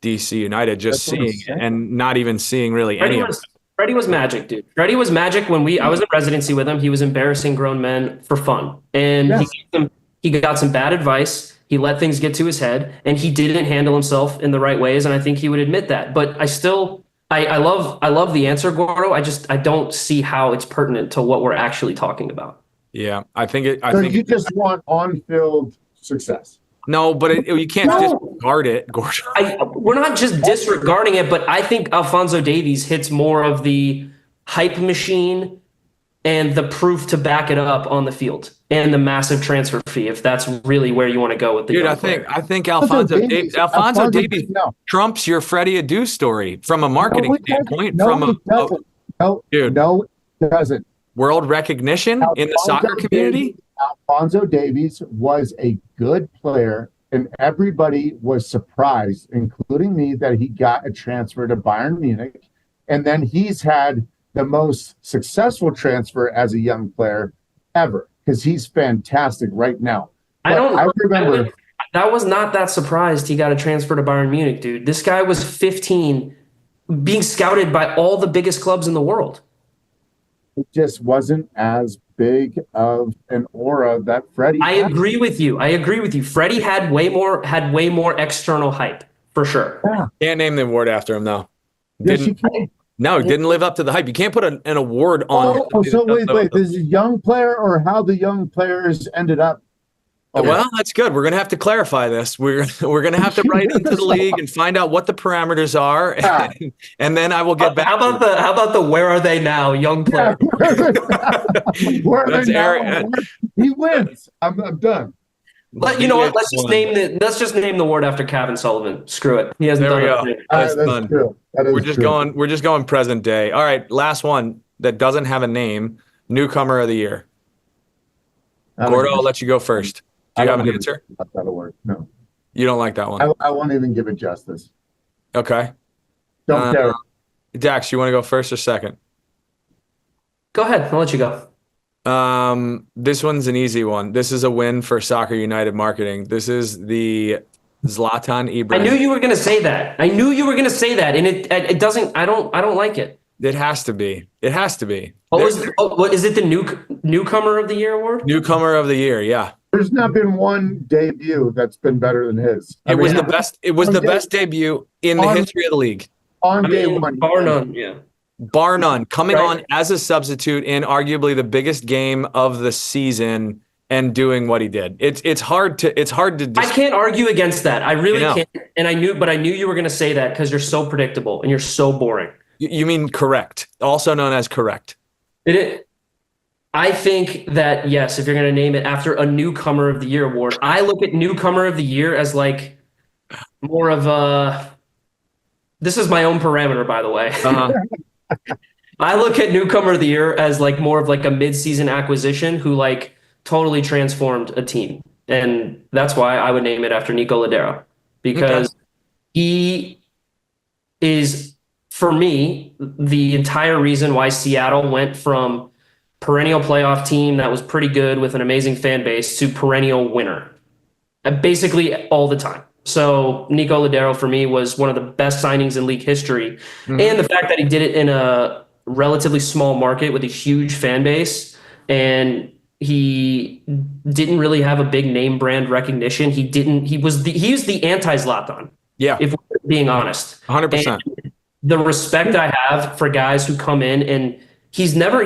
DC United, just seeing and not even seeing really any of it. Freddie was magic, dude. Freddie was magic when I was in residency with him. He was embarrassing grown men for fun. And he got some bad advice. He let things get to his head, and he didn't handle himself in the right ways. And I think he would admit that. But I love the answer, Gordo. I don't see how it's pertinent to what we're actually talking about. Yeah, you just want on-field success. No, but you can't disregard it, Gordo. We're not just disregarding it, but I think Alphonso Davies hits more of the hype machine and the proof to back it up on the field, and the massive transfer fee, if that's really where you want to go with the dude. I think Alphonso Davies trumps your Freddie Adu story from a marketing standpoint. No, it doesn't. World recognition in the soccer community. Alphonso Davies was a good player, and everybody was surprised, including me, that he got a transfer to Bayern Munich, and then he's had the most successful transfer as a young player ever, because he's fantastic right now. I remember that was not that surprised he got a transfer to Bayern Munich, dude. This guy was 15, being scouted by all the biggest clubs in the world. It just wasn't as big of an aura that Freddie had. I agree with you. Freddie had way more external hype, for sure. Yeah. Can't name the award after him, though. Yes, you can. No, didn't live up to the hype. You can't put an award on. So wait. This is a young player, or how the young players ended up? Okay. Well, that's good. We're going to have to clarify this. We're going to have to write into the league and find out what the parameters are, and then I will get back. How about the where are they now, young player? Where are they now? He wins. I'm done. But you know what? Let's just name the award after Kevin Sullivan. Screw it. He hasn't done it. That's done. True. We're just going present day. All right, last one that doesn't have a name. Newcomer of the year. Gordo, I'll let you go first. Do you have an answer? That'll work. No, You don't like that one. I won't even give it justice. Okay. Don't care. Dax, you want to go first or second? Go ahead. I'll let you go. This one's an easy one. This is a win for Soccer United marketing. This is the Zlatan Ibrahimovic. I knew you were going to say that. And it doesn't. I don't like it. It has to be. It has to be. What is it? The Newcomer of the Year award? Newcomer of the year. Yeah. There's not been one debut that's been better than his. It was the best. It was the best debut in the history of the league. Day one, bar none. Yeah. Bar none, coming on as a substitute in arguably the biggest game of the season and doing what he did. It's hard to I can't argue against that. I really can't. And I knew you were going to say that because you're so predictable and you're so boring. You mean correct, also known as correct. I think that, yes, if you're going to name it after a Newcomer of the Year award, I look at Newcomer of the Year as like more of a, this is my own parameter, by the way. I look at Newcomer of the Year as like more of like a mid-season acquisition who like totally transformed a team. And that's why I would name it after Nico Ladero, because he is, for me, the entire reason why Seattle went from perennial playoff team that was pretty good with an amazing fan base to perennial winner, basically all the time. So Nico Ladero for me was one of the best signings in league history. Mm-hmm. And the fact that he did it in a relatively small market with a huge fan base, and he didn't really have a big name brand recognition. He was the anti-Zlatan. Yeah. If we're being honest. 100%. And the respect I have for guys who come in, and he was never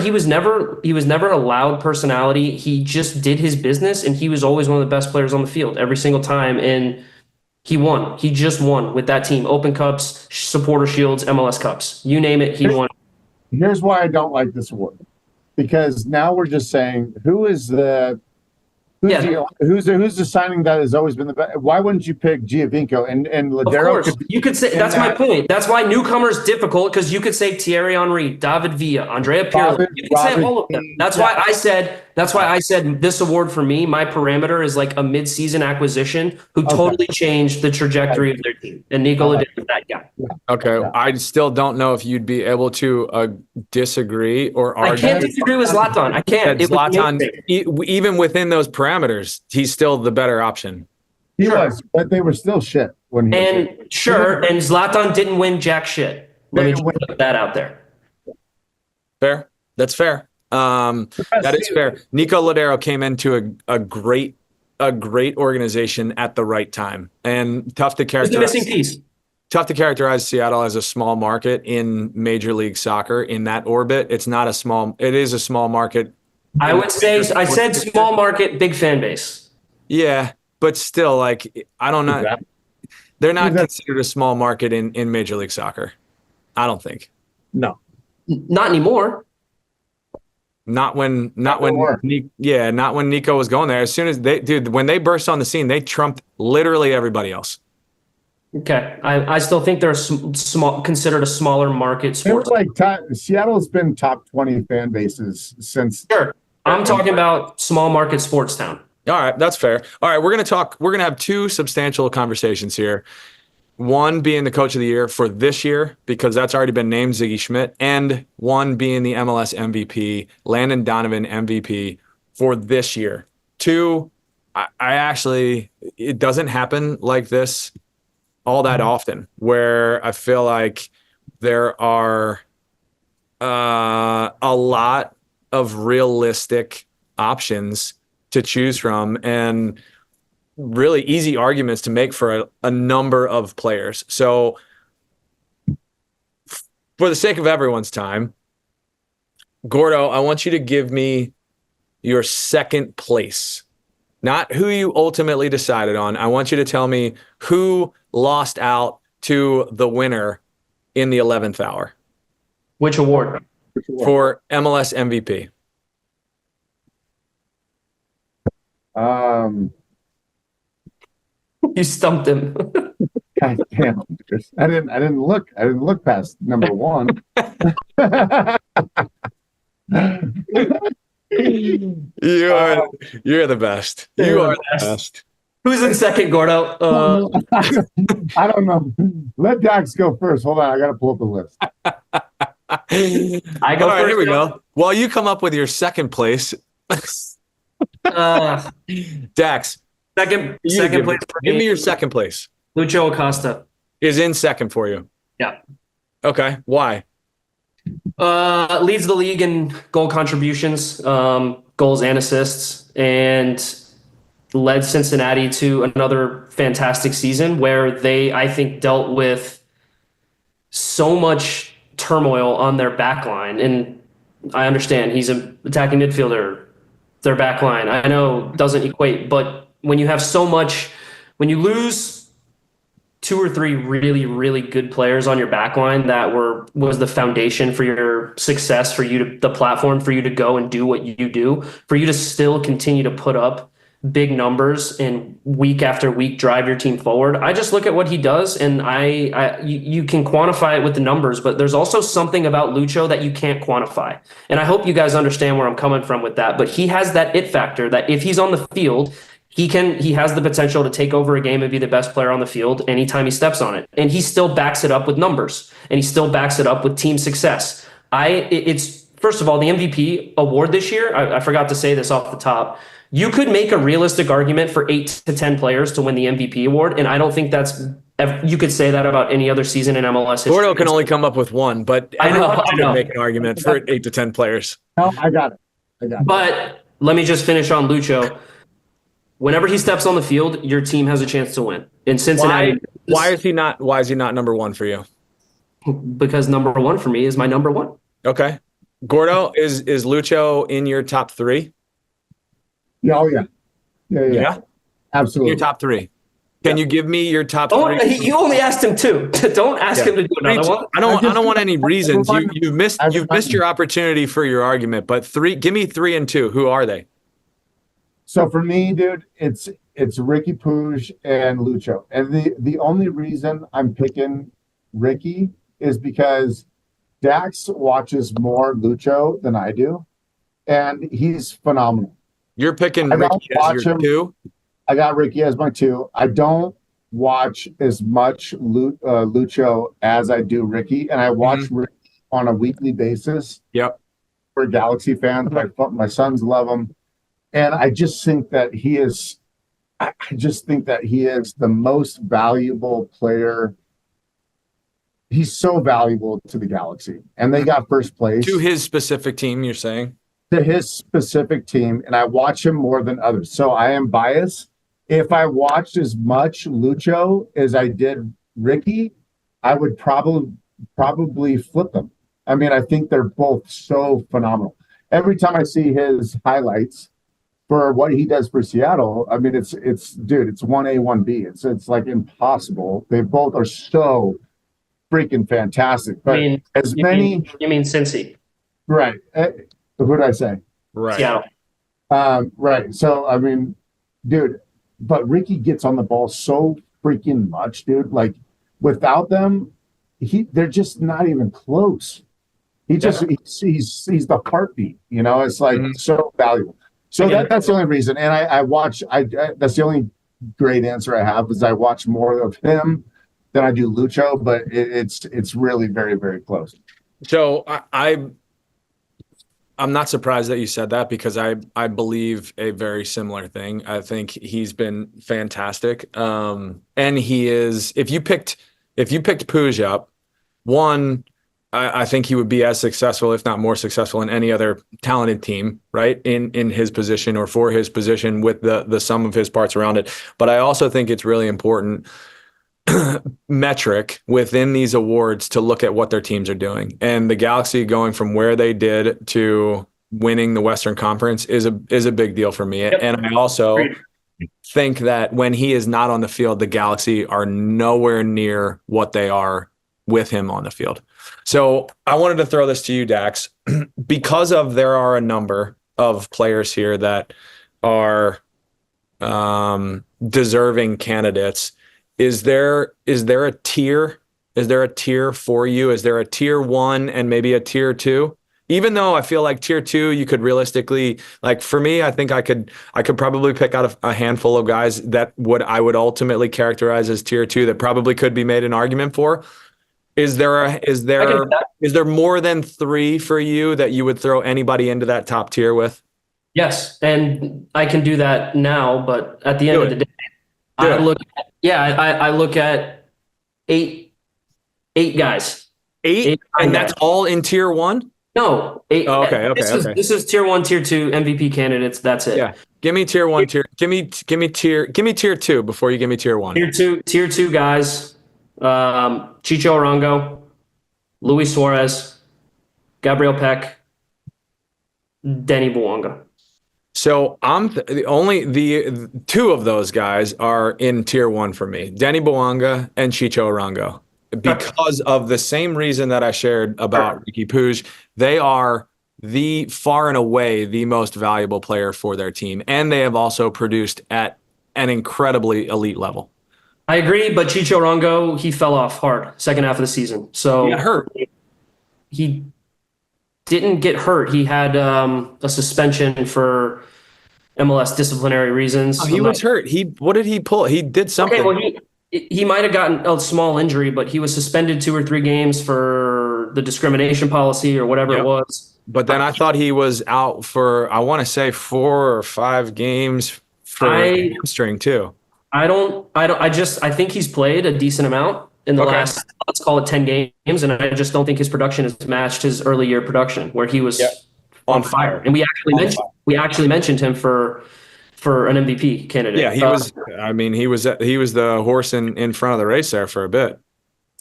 a loud personality. He just did his business, and he was always one of the best players on the field every single time. And he won. He just won with that team. Open Cups, Supporter Shields, MLS Cups. You name it, he won. Here's why I don't like this award. Because now we're just saying, who's the signing that has always been the best? Why wouldn't you pick Giovinco and Ladero? Of course, you could say that's my point. That's why Newcomer is difficult, because you could say Thierry Henry, David Villa, Andrea Pirlo. You could say all of them. That's why I said this award for me. My parameter is like a mid-season acquisition who totally changed the trajectory of their team, and Nico Ladero is that guy. Okay, I still don't know if you'd be able to disagree or argue. I can't disagree with Zlatan. I can't. Zlatan, even within those parameters, he's still the better option. He was, but they were still shit when he and Zlatan didn't win jack shit. Let me just put that out there. Fair. That's fair. That is fair. Nico Ladero came into a great organization at the right time, and tough to characterize. It's the missing piece. Tough to characterize Seattle as a small market in Major League Soccer in that orbit. It is a small market. I would say, I said small market, big fan base. Yeah, but still, like, I don't know. They're not considered a small market in Major League Soccer. I don't think. No. Not anymore. Not when Nico was going there. As soon as when they burst on the scene, they trumped literally everybody else. Okay, I still think they're considered a smaller market sport. Seattle's been top 20 fan bases since. Sure, I'm talking about small market sports town. All right, that's fair. All right, we're gonna have two substantial conversations here. One being the coach of the year for this year, because that's already been named, Ziggy Schmidt, and one being the MLS MVP, Landon Donovan MVP for this year. Two, it doesn't happen like this all that often, where I feel like there are a lot of realistic options to choose from and really easy arguments to make for a number of players. So for the sake of everyone's time, Gordo, I want you to give me your second place, not who you ultimately decided on. I want you to tell me who lost out to the winner in the 11th hour. Which award? For MLS MVP. You stumped him. God damn! I didn't look past number one. You're the best. You are the best. Who's in second, Gordo? I don't know. Let Dax go first. Hold on, I gotta pull up the list. I go All right, first. here we go. While you come up with your second place, Dax. Second place. Give me your second place. Lucho Acosta is in second for you. Yeah. Okay. Why? Leads the league in goal contributions, goals and assists, and led Cincinnati to another fantastic season where they, I think, dealt with so much turmoil on their back line. And I understand he's an attacking midfielder. Their back line, I know, doesn't equate, but when you have so much, when you lose 2 or 3 really, really good players on your back line that was the foundation for your success, for you to, the platform for you to go and do what you do, for you to still continue to put up big numbers and week after week drive your team forward. I just look at what he does, and you can quantify it with the numbers, but there's also something about Lucho that you can't quantify. And I hope you guys understand where I'm coming from with that, but he has that it factor that if he's on the field, he has the potential to take over a game and be the best player on the field anytime he steps on it. And he still backs it up with numbers, and he still backs it up with team success. It's first of all, the MVP award this year, I forgot to say this off the top. You could make a realistic argument for 8 to 10 players to win the MVP award, and I don't think you could say that about any other season in MLS history. Gordo can only come up with one, but I know. Make an argument for 8 to 10 players. No, I got it. But let me just finish on Lucho. Whenever he steps on the field, your team has a chance to win. In Cincinnati, why is he not number one for you? Because number one for me is my number one. Okay. Gordo, is Lucho in your top 3? Yeah, oh yeah. Absolutely. Your top 3. Can you give me your top 3? You only asked him 2. Don't ask him to do another one. I don't want any reasons. You've missed your opportunity for your argument, but 3. Give me 3 and 2. Who are they? So for me, dude, it's Ricky Puig and Lucho, and the only reason I'm picking Ricky is because Dax watches more Lucho than I do, and he's phenomenal. You're picking Ricky as your 2? I got Ricky as my 2. I don't watch as much Lucho as I do Ricky, and I watch Ricky on a weekly basis. Yep. We're Galaxy fans. My sons love him. And I just think that he is the most valuable player. He's so valuable to the Galaxy. And they got first place. To his specific team, you're saying? To his specific team. And I watch him more than others. So I am biased. If I watched as much Lucho as I did Ricky, I would probably flip them. I mean, I think they're both so phenomenal. Every time I see his highlights for what he does for Seattle, I mean, it's 1A, 1B. It's like impossible. They both are so freaking fantastic. But you mean Cincy? Right. Who did I say? Right. Seattle. Right. So I mean, dude, but Ricky gets on the ball so freaking much, dude. Like without them, they're just not even close. He's the heartbeat. You know, it's like so valuable. So that's the only reason. And I watch. That's the only great answer I have is I watch more of him than I do Lucho. But it's really very, very close. So I'm not surprised that you said that because I believe a very similar thing. I think he's been fantastic. And he is. If you picked Puig up, one, I think he would be as successful, if not more successful, in any other talented team, right? In his position or for his position with the sum of his parts around it. But I also think it's really important metric within these awards to look at what their teams are doing. And the Galaxy going from where they did to winning the Western Conference is a big deal for me. Yep. And I also think that when he is not on the field, the Galaxy are nowhere near what they are with him on the field. So I wanted to throw this to you, Dax, because there are a number of players here that are deserving candidates. Is there a tier? Is there a tier for you? Is there a tier 1 and maybe a tier 2? Even though I feel like tier 2, you could realistically, like for me, I think I could probably pick out a handful of guys that I would ultimately characterize as tier 2 that probably could be made an argument for. Is there more than 3 for you that you would throw anybody into that top tier with? Yes, and I can do that now, but at the end of the day, I look at eight guys. Eight, and that's all in tier 1? No, 8. Oh, okay. This is tier 1, tier 2 MVP candidates. That's it. Yeah. Give me tier 1, give me tier 2 before you give me tier 1. Tier 2 guys. Chicho Arango, Luis Suarez, Gabriel Peck, Denny Bouanga. So the 2 of those guys are in tier 1 for me, Denny Bouanga and Chicho Arango, because of the same reason that I shared about Ricky Puig. They are far and away the most valuable player for their team, and they have also produced at an incredibly elite level. I agree, but Chicho Arango, he fell off hard second half of the season. So he got hurt. He didn't get hurt. He had a suspension for MLS disciplinary reasons. Oh, he was hurt. What did he pull? He did something. Okay, well, he might have gotten a small injury, but he was suspended 2 or 3 games for the discrimination policy or whatever it was. But then I thought he was out for, I want to say 4 or 5 games for hamstring too. I think he's played a decent amount in the last, let's call it 10 games. And I just don't think his production has matched his early year production where he was on fire. And we actually mentioned him for an MVP candidate. Yeah, he was the horse in front of the race there for a bit.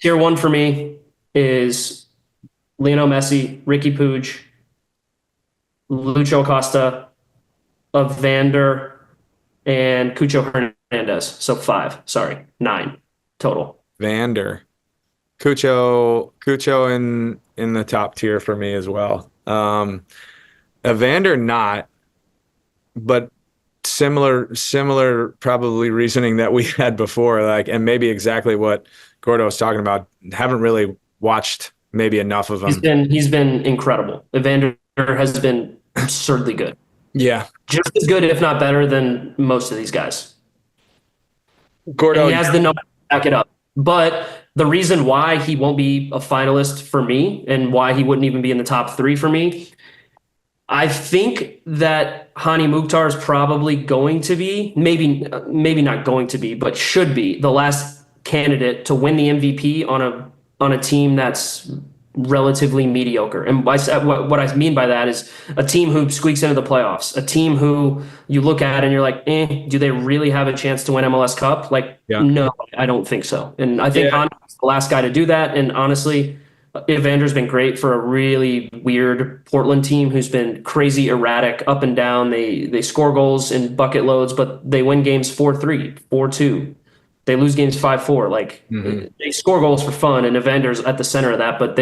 Tier 1 for me is Lionel Messi, Ricky Puig, Lucho Acosta, Evander, and Cucho Hernandez. So 9 total. Vander, Cucho in the top tier for me as well. Evander not, but similar probably reasoning that we had before, like, and maybe exactly what Gordo was talking about. Haven't really watched maybe enough of him. He's been incredible. Evander has been absurdly good. Yeah. Just as good, if not better, than most of these guys. Gordo, and he has the number to back it up. But the reason why he won't be a finalist for me and why he wouldn't even be in the top 3 for me, I think that Hani Mukhtar is probably going to be, maybe not going to be, but should be the last candidate to win the MVP on a team that's relatively mediocre. And what I mean by that is a team who squeaks into the playoffs, a team who you look at and you're like, do they really have a chance to win MLS Cup? No, I don't think so. And I think Han's the last guy to do that. And honestly, Evander's been great for a really weird Portland team who's been crazy erratic, up and down. They score goals in bucket loads, but they win games 4-3, 4-2. They lose games 5-4. They score goals for fun, and Evander's at the center of that, but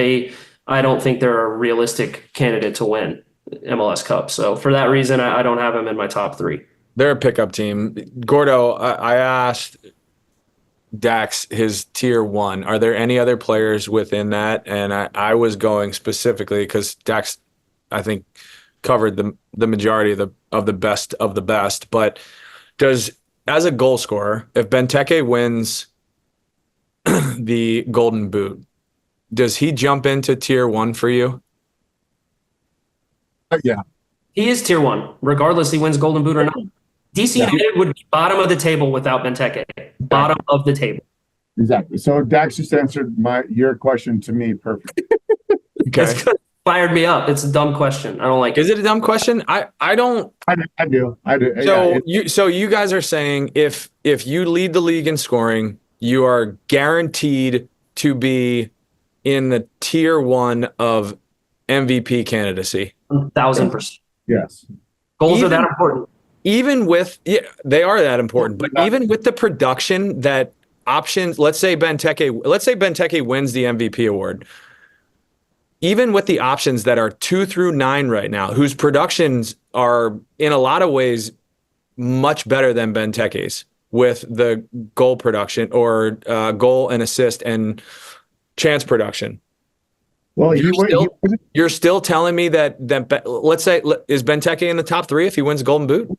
I don't think they're a realistic candidate to win MLS Cup. So for that reason, I don't have him in my top 3. They're a pickup team. Gordo, I asked Dax his tier 1. Are there any other players within that? And I was going specifically because Dax, I think, covered the majority of the best. But as a goal scorer, if Benteke wins the Golden Boot, does he jump into tier 1 for you? Yeah. He is tier 1, regardless he wins Golden Boot or not. DC United would be bottom of the table without Benteke. Bottom of the table. Exactly. So Dax just answered your question to me perfectly. Okay. That's good. Fired me up. It's a dumb question. I don't like it. Is it a dumb question? I don't. I do. So you guys are saying if you lead the league in scoring, you are guaranteed to be in the tier 1 of MVP candidacy. 1,000%. Yes. Goals are that important. Even with they are that important, but even with the production that options, let's say Benteke wins the MVP award. Even with the options that are 2 through 9 right now, whose productions are in a lot of ways much better than Benteke's with the goal production or goal and assist and chance production. Well, You're still telling me that let's say, is Benteke in the top 3 if he wins the Golden Boot?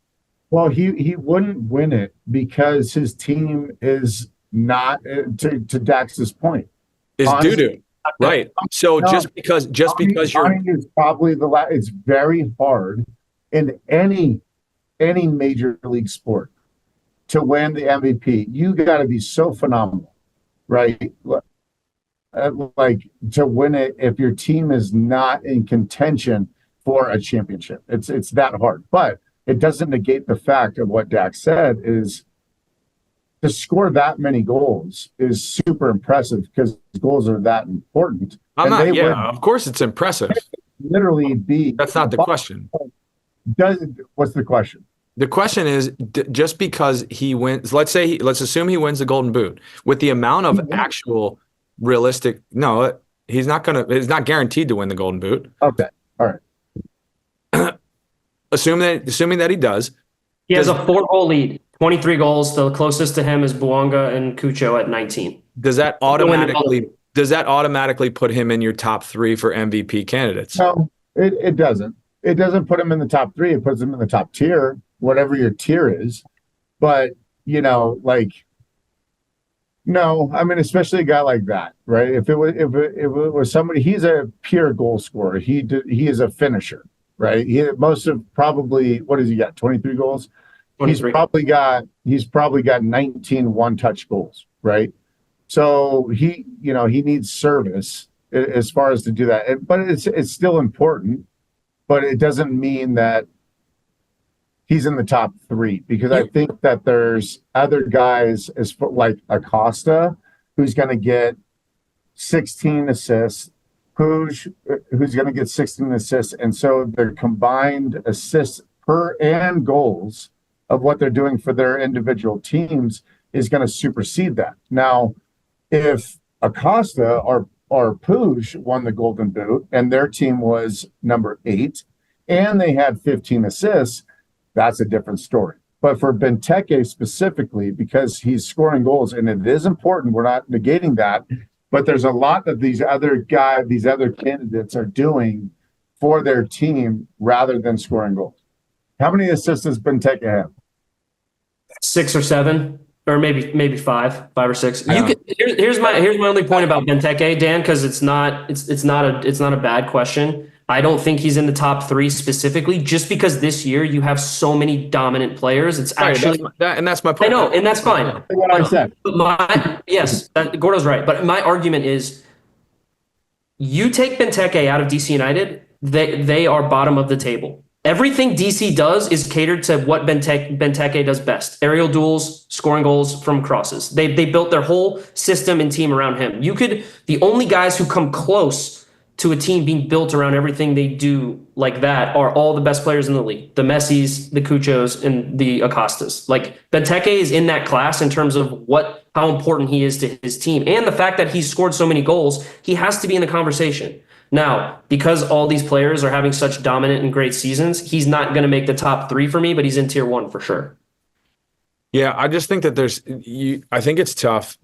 well, he wouldn't win it because his team is not to Dax's point. Is doo-doo. Right. So No, just because you're is probably it's very hard in any major league sport to win the MVP. You got to be so phenomenal, right? Like to win it if your team is not in contention for a championship. It's that hard. But it doesn't negate the fact of what Dax said is to score that many goals is super impressive because goals are that important. Of course it's impressive. Literally be. That's not the question. What's the question? The question is, just because he wins, let's assume he wins the Golden Boot with the amount of actual realistic. No, he's not guaranteed to win the Golden Boot. Okay, all right. Assuming that he does. He has a 4-goal lead, 23 goals. The closest to him is Bouanga and Cucho at 19. Does that automatically put him in your top 3 for MVP candidates? No, it doesn't. It doesn't put him in the top 3. It puts him in the top tier, whatever your tier is. But no, I mean, especially a guy like that, right? If it was somebody, he's a pure goal scorer. He is a finisher, right? What does he got? 23 goals. 23. He's probably got 19 one-touch goals, right? So he needs service as far as to do that. But it's still important, but it doesn't mean that he's in the top 3 because I think that there's other guys like Acosta, who's going to get 16 assists, who's going to get 16 assists. And so their combined assists per and goals of what they're doing for their individual teams is going to supersede that. Now, if Acosta or Puig won the Golden Boot and their team was number 8 and they had 15 assists, that's a different story. But for Benteke specifically, because he's scoring goals, and it is important, we're not negating that, but there's a lot that these other candidates are doing for their team rather than scoring goals. How many assists does Benteke have? 6 or 7, or maybe 5 or 6. Here's my only point about Benteke, Dan, because it's not a bad question. I don't think he's in the top 3 specifically, just because this year you have so many dominant players. It's actually that's my point. I know, and that's fine. What I said. Gordo's right. But my argument is, you take Benteke out of DC United, they are bottom of the table. Everything DC does is catered to what Benteke does best: aerial duels, scoring goals from crosses. They built their whole system and team around him. The only guys who come close to a team being built around everything they do like that are all the best players in the league: the Messis, the Cuchos, and the Acostas. Like, Benteke is in that class in terms of how important he is to his team, and the fact that he's scored so many goals. He has to be in the conversation. Now, because all these players are having such dominant and great seasons, he's not going to make the top 3 for me, but he's in tier 1 for sure. Yeah, I just think that I think it's tough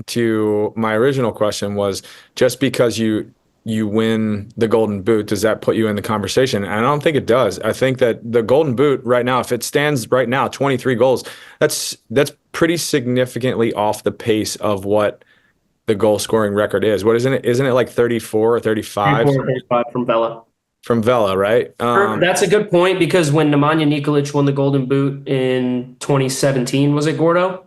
my original question was, just because you win the Golden Boot, does that put you in the conversation? And I don't think it does. I think that the Golden Boot right now, if it stands right now, 23 goals, that's pretty significantly off the pace of what the goal scoring record is. What isn't it? Isn't it like 34 or 35? 34 or 35 from Vela. From Vela, right? That's a good point, because when Nemanja Nikolic won the Golden Boot in 2017, was it, Gordo?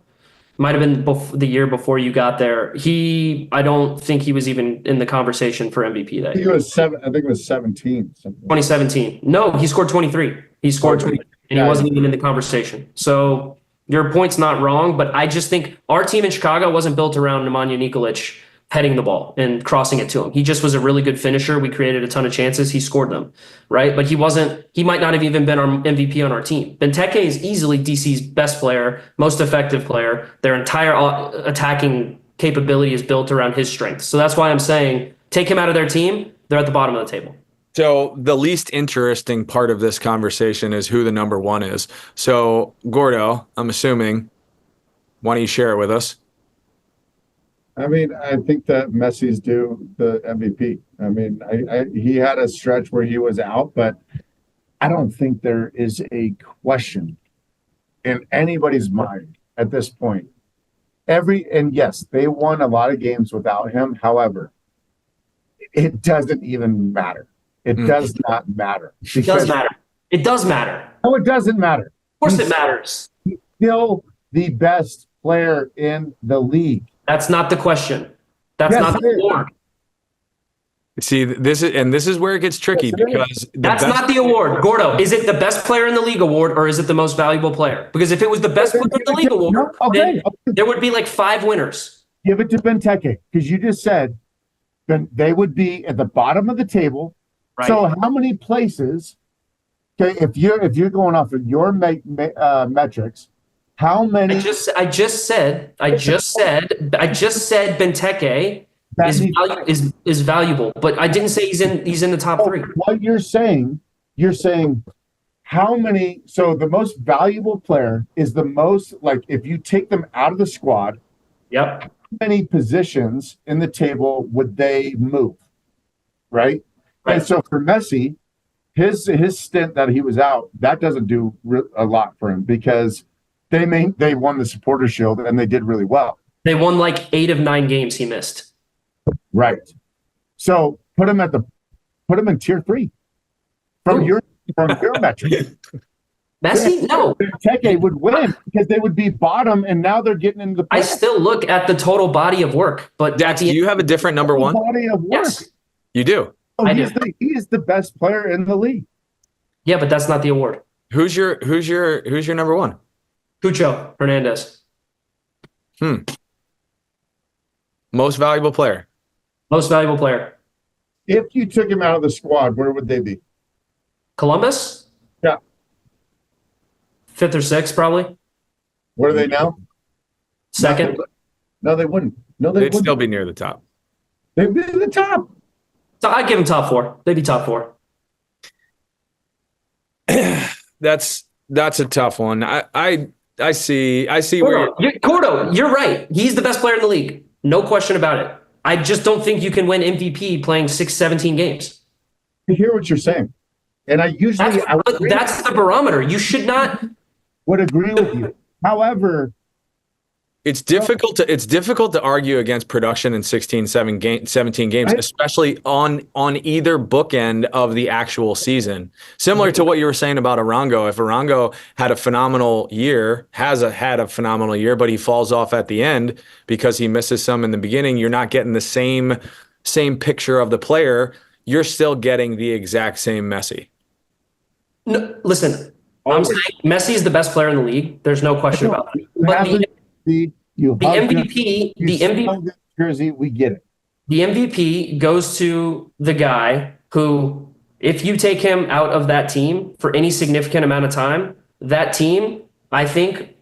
Might have been the year before you got there. I don't think he was even in the conversation for MVP that year. He was 7. I think it was 17. 2017. No, he scored 23. He scored 23, and he wasn't even in the conversation. So your point's not wrong, but I just think our team in Chicago wasn't built around Nemanja Nikolic heading the ball and crossing it to him. He just was a really good finisher. We created a ton of chances. He scored them, right? But he might not have even been our MVP on our team. Benteke is easily DC's best player, most effective player. Their entire attacking capability is built around his strengths. So that's why I'm saying, take him out of their team, they're at the bottom of the table. So the least interesting part of this conversation is who the number 1 is. So, Gordo, I'm assuming, why don't you share it with us? I mean, I think that Messi's due the MVP. I mean, he had a stretch where he was out, but I don't think there is a question in anybody's mind at this point. And yes, they won a lot of games without him. However, it doesn't even matter. It does not matter. It does matter. It does matter. No, it doesn't matter. Of course it matters. He's still the best player in the league. That's not the question. That's not the award. See, this is where it gets tricky because that's not the award. Gordo, is it the best player in the league award or is it the most valuable player? Because if it was the best player in the league award, then there would be like 5 winners. Give it to Benteke because you just said then they would be at the bottom of the table. Right. So how many places? Okay, if you're going off of your metrics, how many? I just said Benteke is valuable, but I didn't say he's in the top 3. What you're saying how many? So the most valuable player is the most, like, if you take them out of the squad. Yep. How many positions in the table would they move? Right. And so for Messi, his stint that he was out, that doesn't do a lot for him because they won the Supporters' Shield and they did really well. They won like 8 of 9 games he missed. Right. So put him in tier 3 from your metric. Messi, no. Benteke would win because they would be bottom, and now they're getting into the. I still look at the total body of work, but Dax, do you have a different number 1? Body of work. Yes. You do. Oh, he is the best player in the league. Yeah, but that's not the award. Who's your number 1? Cucho Hernandez. Most valuable player. Most valuable player. If you took him out of the squad, where would they be? Columbus? Yeah. 5th or 6th, probably. Where are they now? 2nd. No, they wouldn't. No, They'd still be near the top. They'd be at the top. So I'd give them top 4. They'd be top 4. That's a tough one. I see where Gordo, you're right. He's the best player in the league. No question about it. I just don't think you can win MVP playing 17 games. I hear what you're saying. And I usually that's the barometer. You should not would agree with you. However, it's difficult to argue against production in 17 games, especially on either bookend of the actual season. Similar to what you were saying about Arango. If Arango had a phenomenal year, had a phenomenal year, but he falls off at the end because he misses some in the beginning, you're not getting the same picture of the player. You're still getting the exact same Messi. No, listen, I'm saying Messi is the best player in the league. There's no question about that. But the MVP jersey, we get it. The MVP goes to the guy who, if you take him out of that team for any significant amount of time, that team, I think,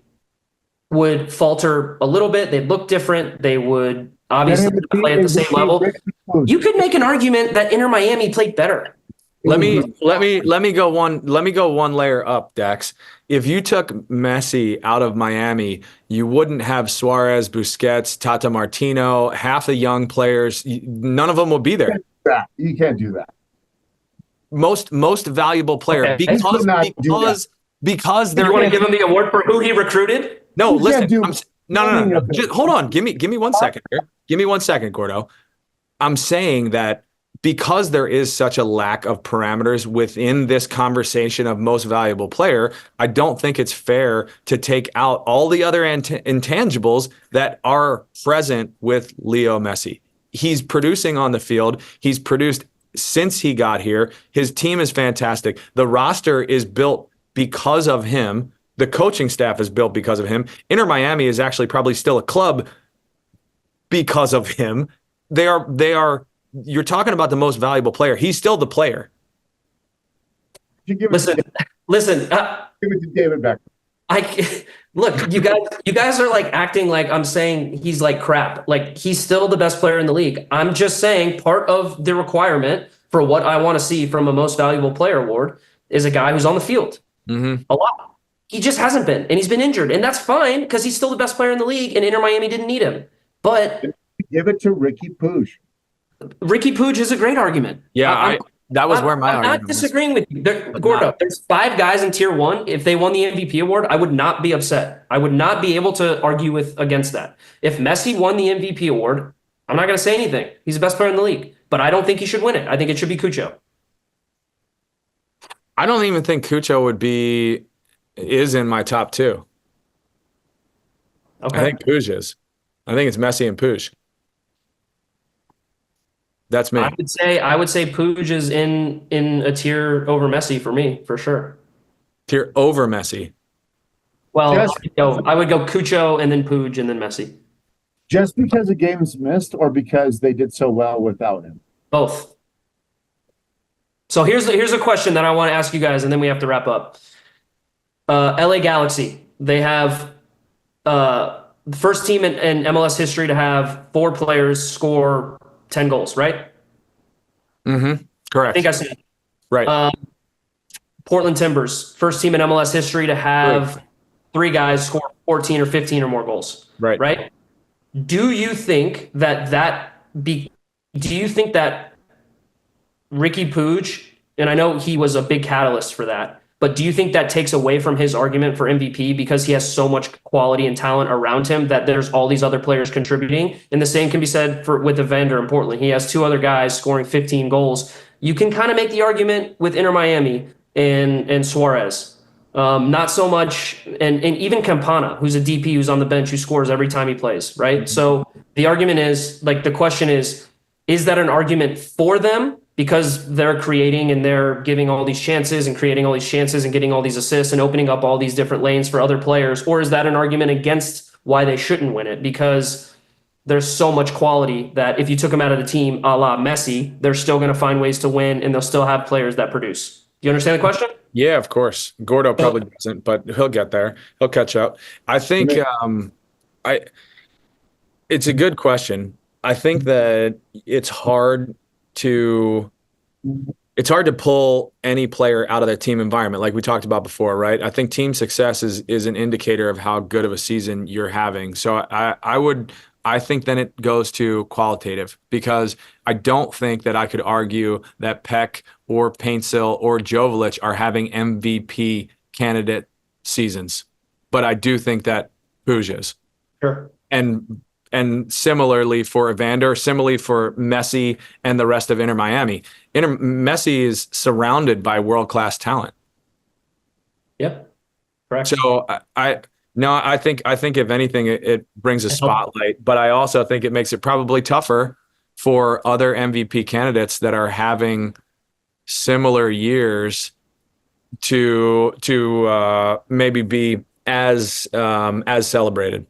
would falter a little bit. They'd look different. They would obviously play at the same level. You could make an argument that Inter Miami played better. Let me go one layer up, Dex. If you took Messi out of Miami, you wouldn't have Suarez, Busquets, Tata Martino, half the young players. None of them would be there. You can't do that. Most valuable player because they're. You want to give him the award for who he recruited? No, listen. No. Just, hold on. Give me 1 second here. Give me 1 second, Gordo. I'm saying that because there is such a lack of parameters within this conversation of most valuable player, I don't think it's fair to take out all the other intangibles that are present with Leo Messi. He's producing on the field. He's produced since he got here. His team is fantastic. The roster is built because of him. The coaching staff is built because of him. Inter Miami is actually probably still a club because of him. They are. You're talking about the most valuable player. He's still the player. Listen. Give it to David Beckham. Look, you guys are like acting like I'm saying he's like crap. Like, he's still the best player in the league. I'm just saying part of the requirement for what I want to see from a most valuable player award is a guy who's on the field a lot. He just hasn't been, and he's been injured, and that's fine because he's still the best player in the league, and Inter Miami didn't need him. But give it to Ricky Puig. Ricky Puig is a great argument. Yeah, that was where my I'm argument not disagreeing with you. Gordo, there's 5 guys in tier 1. If they won the MVP award, I would not be upset. I would not be able to argue against that. If Messi won the MVP award, I'm not going to say anything. He's the best player in the league, but I don't think he should win it. I think it should be Cucho. I don't even think Cucho is in my top 2. Okay. I think Puig is. I think it's Messi and Puig. That's me. I would say Puig is in a tier over Messi for me, for sure. Tier over Messi. Well, I would go Cucho and then Puig and then Messi. Just because a game is missed or because they did so well without him? Both. So here's a question that I want to ask you guys, and then we have to wrap up. LA Galaxy, they have the first team in MLS history to have 4 players score 10 goals, right? Mm-hmm. Correct. I think I said right. Portland Timbers, first team in MLS history to have 3 guys score 14 or 15 or more goals. Right. Right? Do you think that Ricky Puig, and I know he was a big catalyst for that, but do you think that takes away from his argument for MVP because he has so much quality and talent around him that there's all these other players contributing? And the same can be said with Evander in Portland. He has 2 other guys scoring 15 goals. You can kind of make the argument with Inter Miami and Suarez. Not so much, and even Campana, who's a DP who's on the bench who scores every time he plays, right? Mm-hmm. So the argument is, the question is that an argument for them because they're creating and they're giving all these chances and creating all these chances and getting all these assists and opening up all these different lanes for other players? Or is that an argument against why they shouldn't win it? Because there's so much quality that if you took them out of the team a la Messi, they're still going to find ways to win and they'll still have players that produce. Do you understand the question? Yeah, of course. Gordo probably doesn't, but he'll get there. He'll catch up. I think it's a good question. I think that it's hard to pull any player out of their team environment, like we talked about before, right? I think team success is an indicator of how good of a season you're having. So I think then it goes to qualitative, because I don't think that I could argue that Peck or Paintsill or Joveljic are having MVP candidate seasons, but I do think that Puig is. Sure. And similarly for Evander, similarly for Messi and the rest of Inter Miami. Messi is surrounded by world-class talent. Yep. Correct. So I think if anything, it brings a spotlight, but I also think it makes it probably tougher for other MVP candidates that are having similar years to maybe be as celebrated.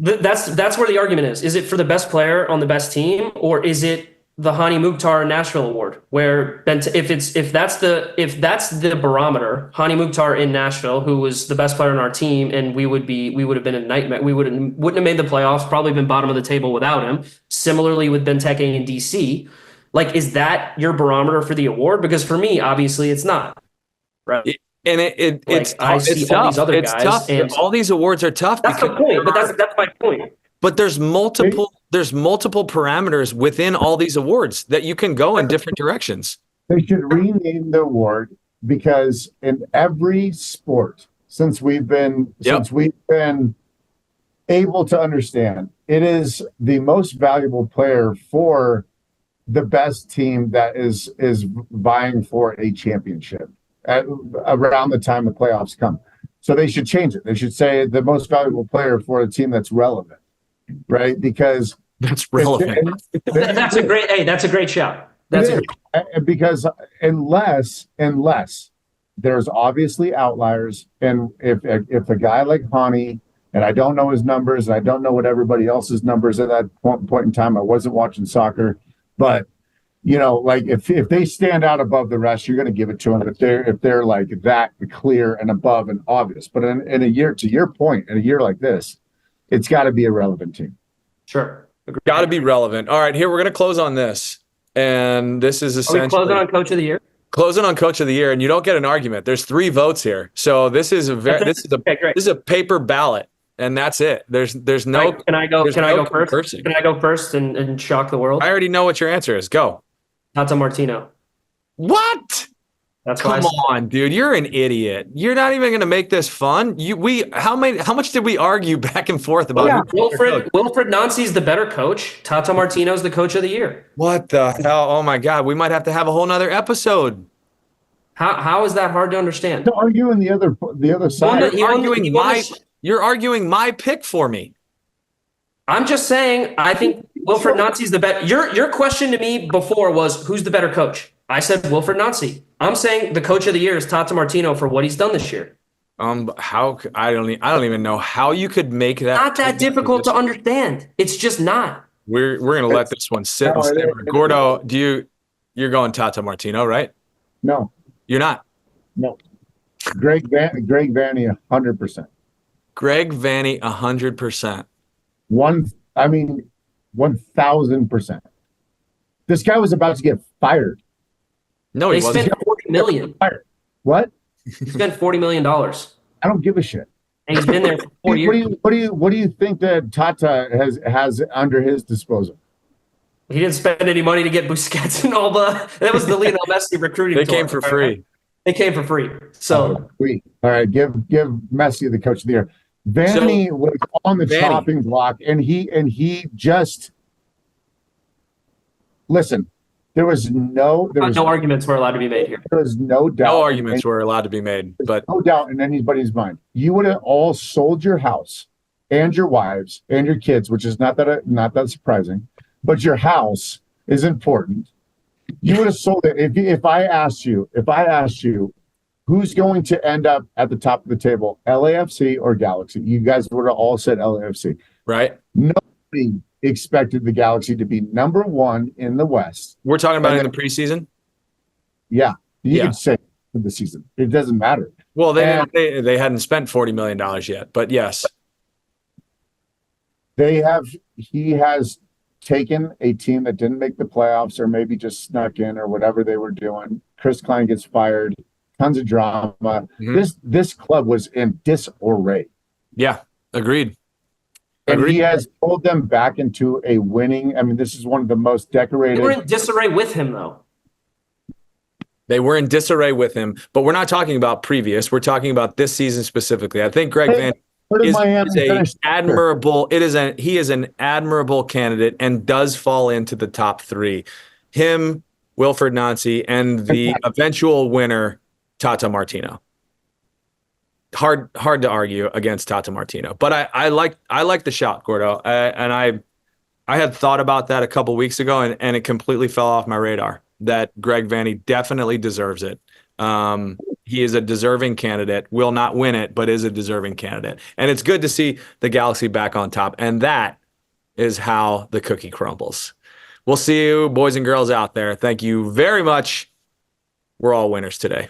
That's where the argument is. Is it for the best player on the best team, or is it the Hani Mukhtar Nashville Award, where if that's the barometer, Hani Mukhtar in Nashville, who was the best player on our team, and we would have been a nightmare. We wouldn't have made the playoffs, probably been bottom of the table without him. Similarly with Benteke in DC, is that your barometer for the award? Because for me, obviously, it's not. Right. And it's I see it's all tough. these other it's guys, tough. and all these awards are tough. That's the point. But that's my point. But there's multiple parameters within all these awards that you can go in different directions. They should rename the award, because in every sport since we've been able to understand, it is the most valuable player for the best team that is vying for a championship around the time the playoffs come. So they should change it. They should say the most valuable player for a team that's relevant. Right, because that's relevant. That's a great shout. Because unless there's obviously outliers, and if a guy like Hani, and I don't know his numbers, and I don't know what everybody else's numbers at that point in time. I wasn't watching soccer, but if they stand out above the rest, you're going to give it to them. If they're like that clear and above and obvious, but in a year, to your point, in a year like this, it's got to be a relevant team. Sure. Got to be relevant. All right, here we're going to close on this. And this is essentially... Are we closing on Coach of the Year? Closing on Coach of the Year, and you don't get an argument. There's 3 votes here. So this is a paper ballot. and that's it. There's no. Can I go? there's Can I no go first? conversing. Can I go first and shock the world? I already know what your answer is. Go. Tata Martino. What? That's why. Come on, dude. You're an idiot. You're not even going to make this fun. How much did we argue back and forth about? Yeah. Wilfred Nancy's the better coach. Tata Martino's the coach of the year. What the hell? Oh my God. We might have to have a whole nother episode. How is that hard to understand? To argue in the other side. You're arguing my pick for me. I'm just saying, I think Wilfred Nancy's the better. Your question to me before was, who's the better coach? I said Wilfred Nancy. I'm saying the coach of the year is Tata Martino for what he's done this year. I don't even know how you could make that. Not that difficult to understand. It's just not. We're gonna let this one sit and simmer. Gordo, you're going Tata Martino, right? No, You're not. no. Greg Vanny, 100%. Greg Vanny, 100%. 1,000%. This guy was about to get fired. No, he They wasn't. spent $40 million. Fired. What? He spent $40 million. And I don't give a shit. he's been there for 4 years. What do you think that Tata has under his disposal? He didn't spend any money to get Busquets and all the. That was the Lionel Messi recruiting. They tour. came for free. They came for free. So Sweet. All right, give Messi the coach of the year. Vanny was on the chopping block, and he just listen. There was no arguments were allowed to be made here. There was no doubt. No arguments were allowed to be made, but no doubt in anybody's mind. You would have all sold your house and your wives and your kids, which is not that surprising, but your house is important. You would have sold it if I asked you who's going to end up at the top of the table, LAFC or Galaxy. You guys would have all said LAFC. right. Nobody expected the Galaxy to be number one in the West. We're talking about in the preseason. Yeah, you could say for the season. It doesn't matter. Well, they hadn't spent $40 million yet, but yes, he has taken a team that didn't make the playoffs or maybe just snuck in or whatever they were doing. Chris Klein gets fired, tons of drama. Mm-hmm. This club was in disarray. Yeah, agreed. And he has pulled them back into a winning. I mean, this is one of the most decorated. They were in disarray with him, though. They were in disarray with him, but we're not talking about previous. We're talking about this season specifically. I think Greg Van is an admirable candidate and does fall into the top three. Him, Wilfred Nancy, and the eventual winner, Tata Martino. Hard to argue against Tata Martino, but I like the shot, Gordo, and I had thought about that a couple weeks ago, and it completely fell off my radar that Greg Vanny definitely deserves it. He is a deserving candidate, will not win it, but is a deserving candidate, and it's good to see the Galaxy back on top, and that is how the cookie crumbles. We'll see you, boys and girls out there. Thank you very much. We're all winners today.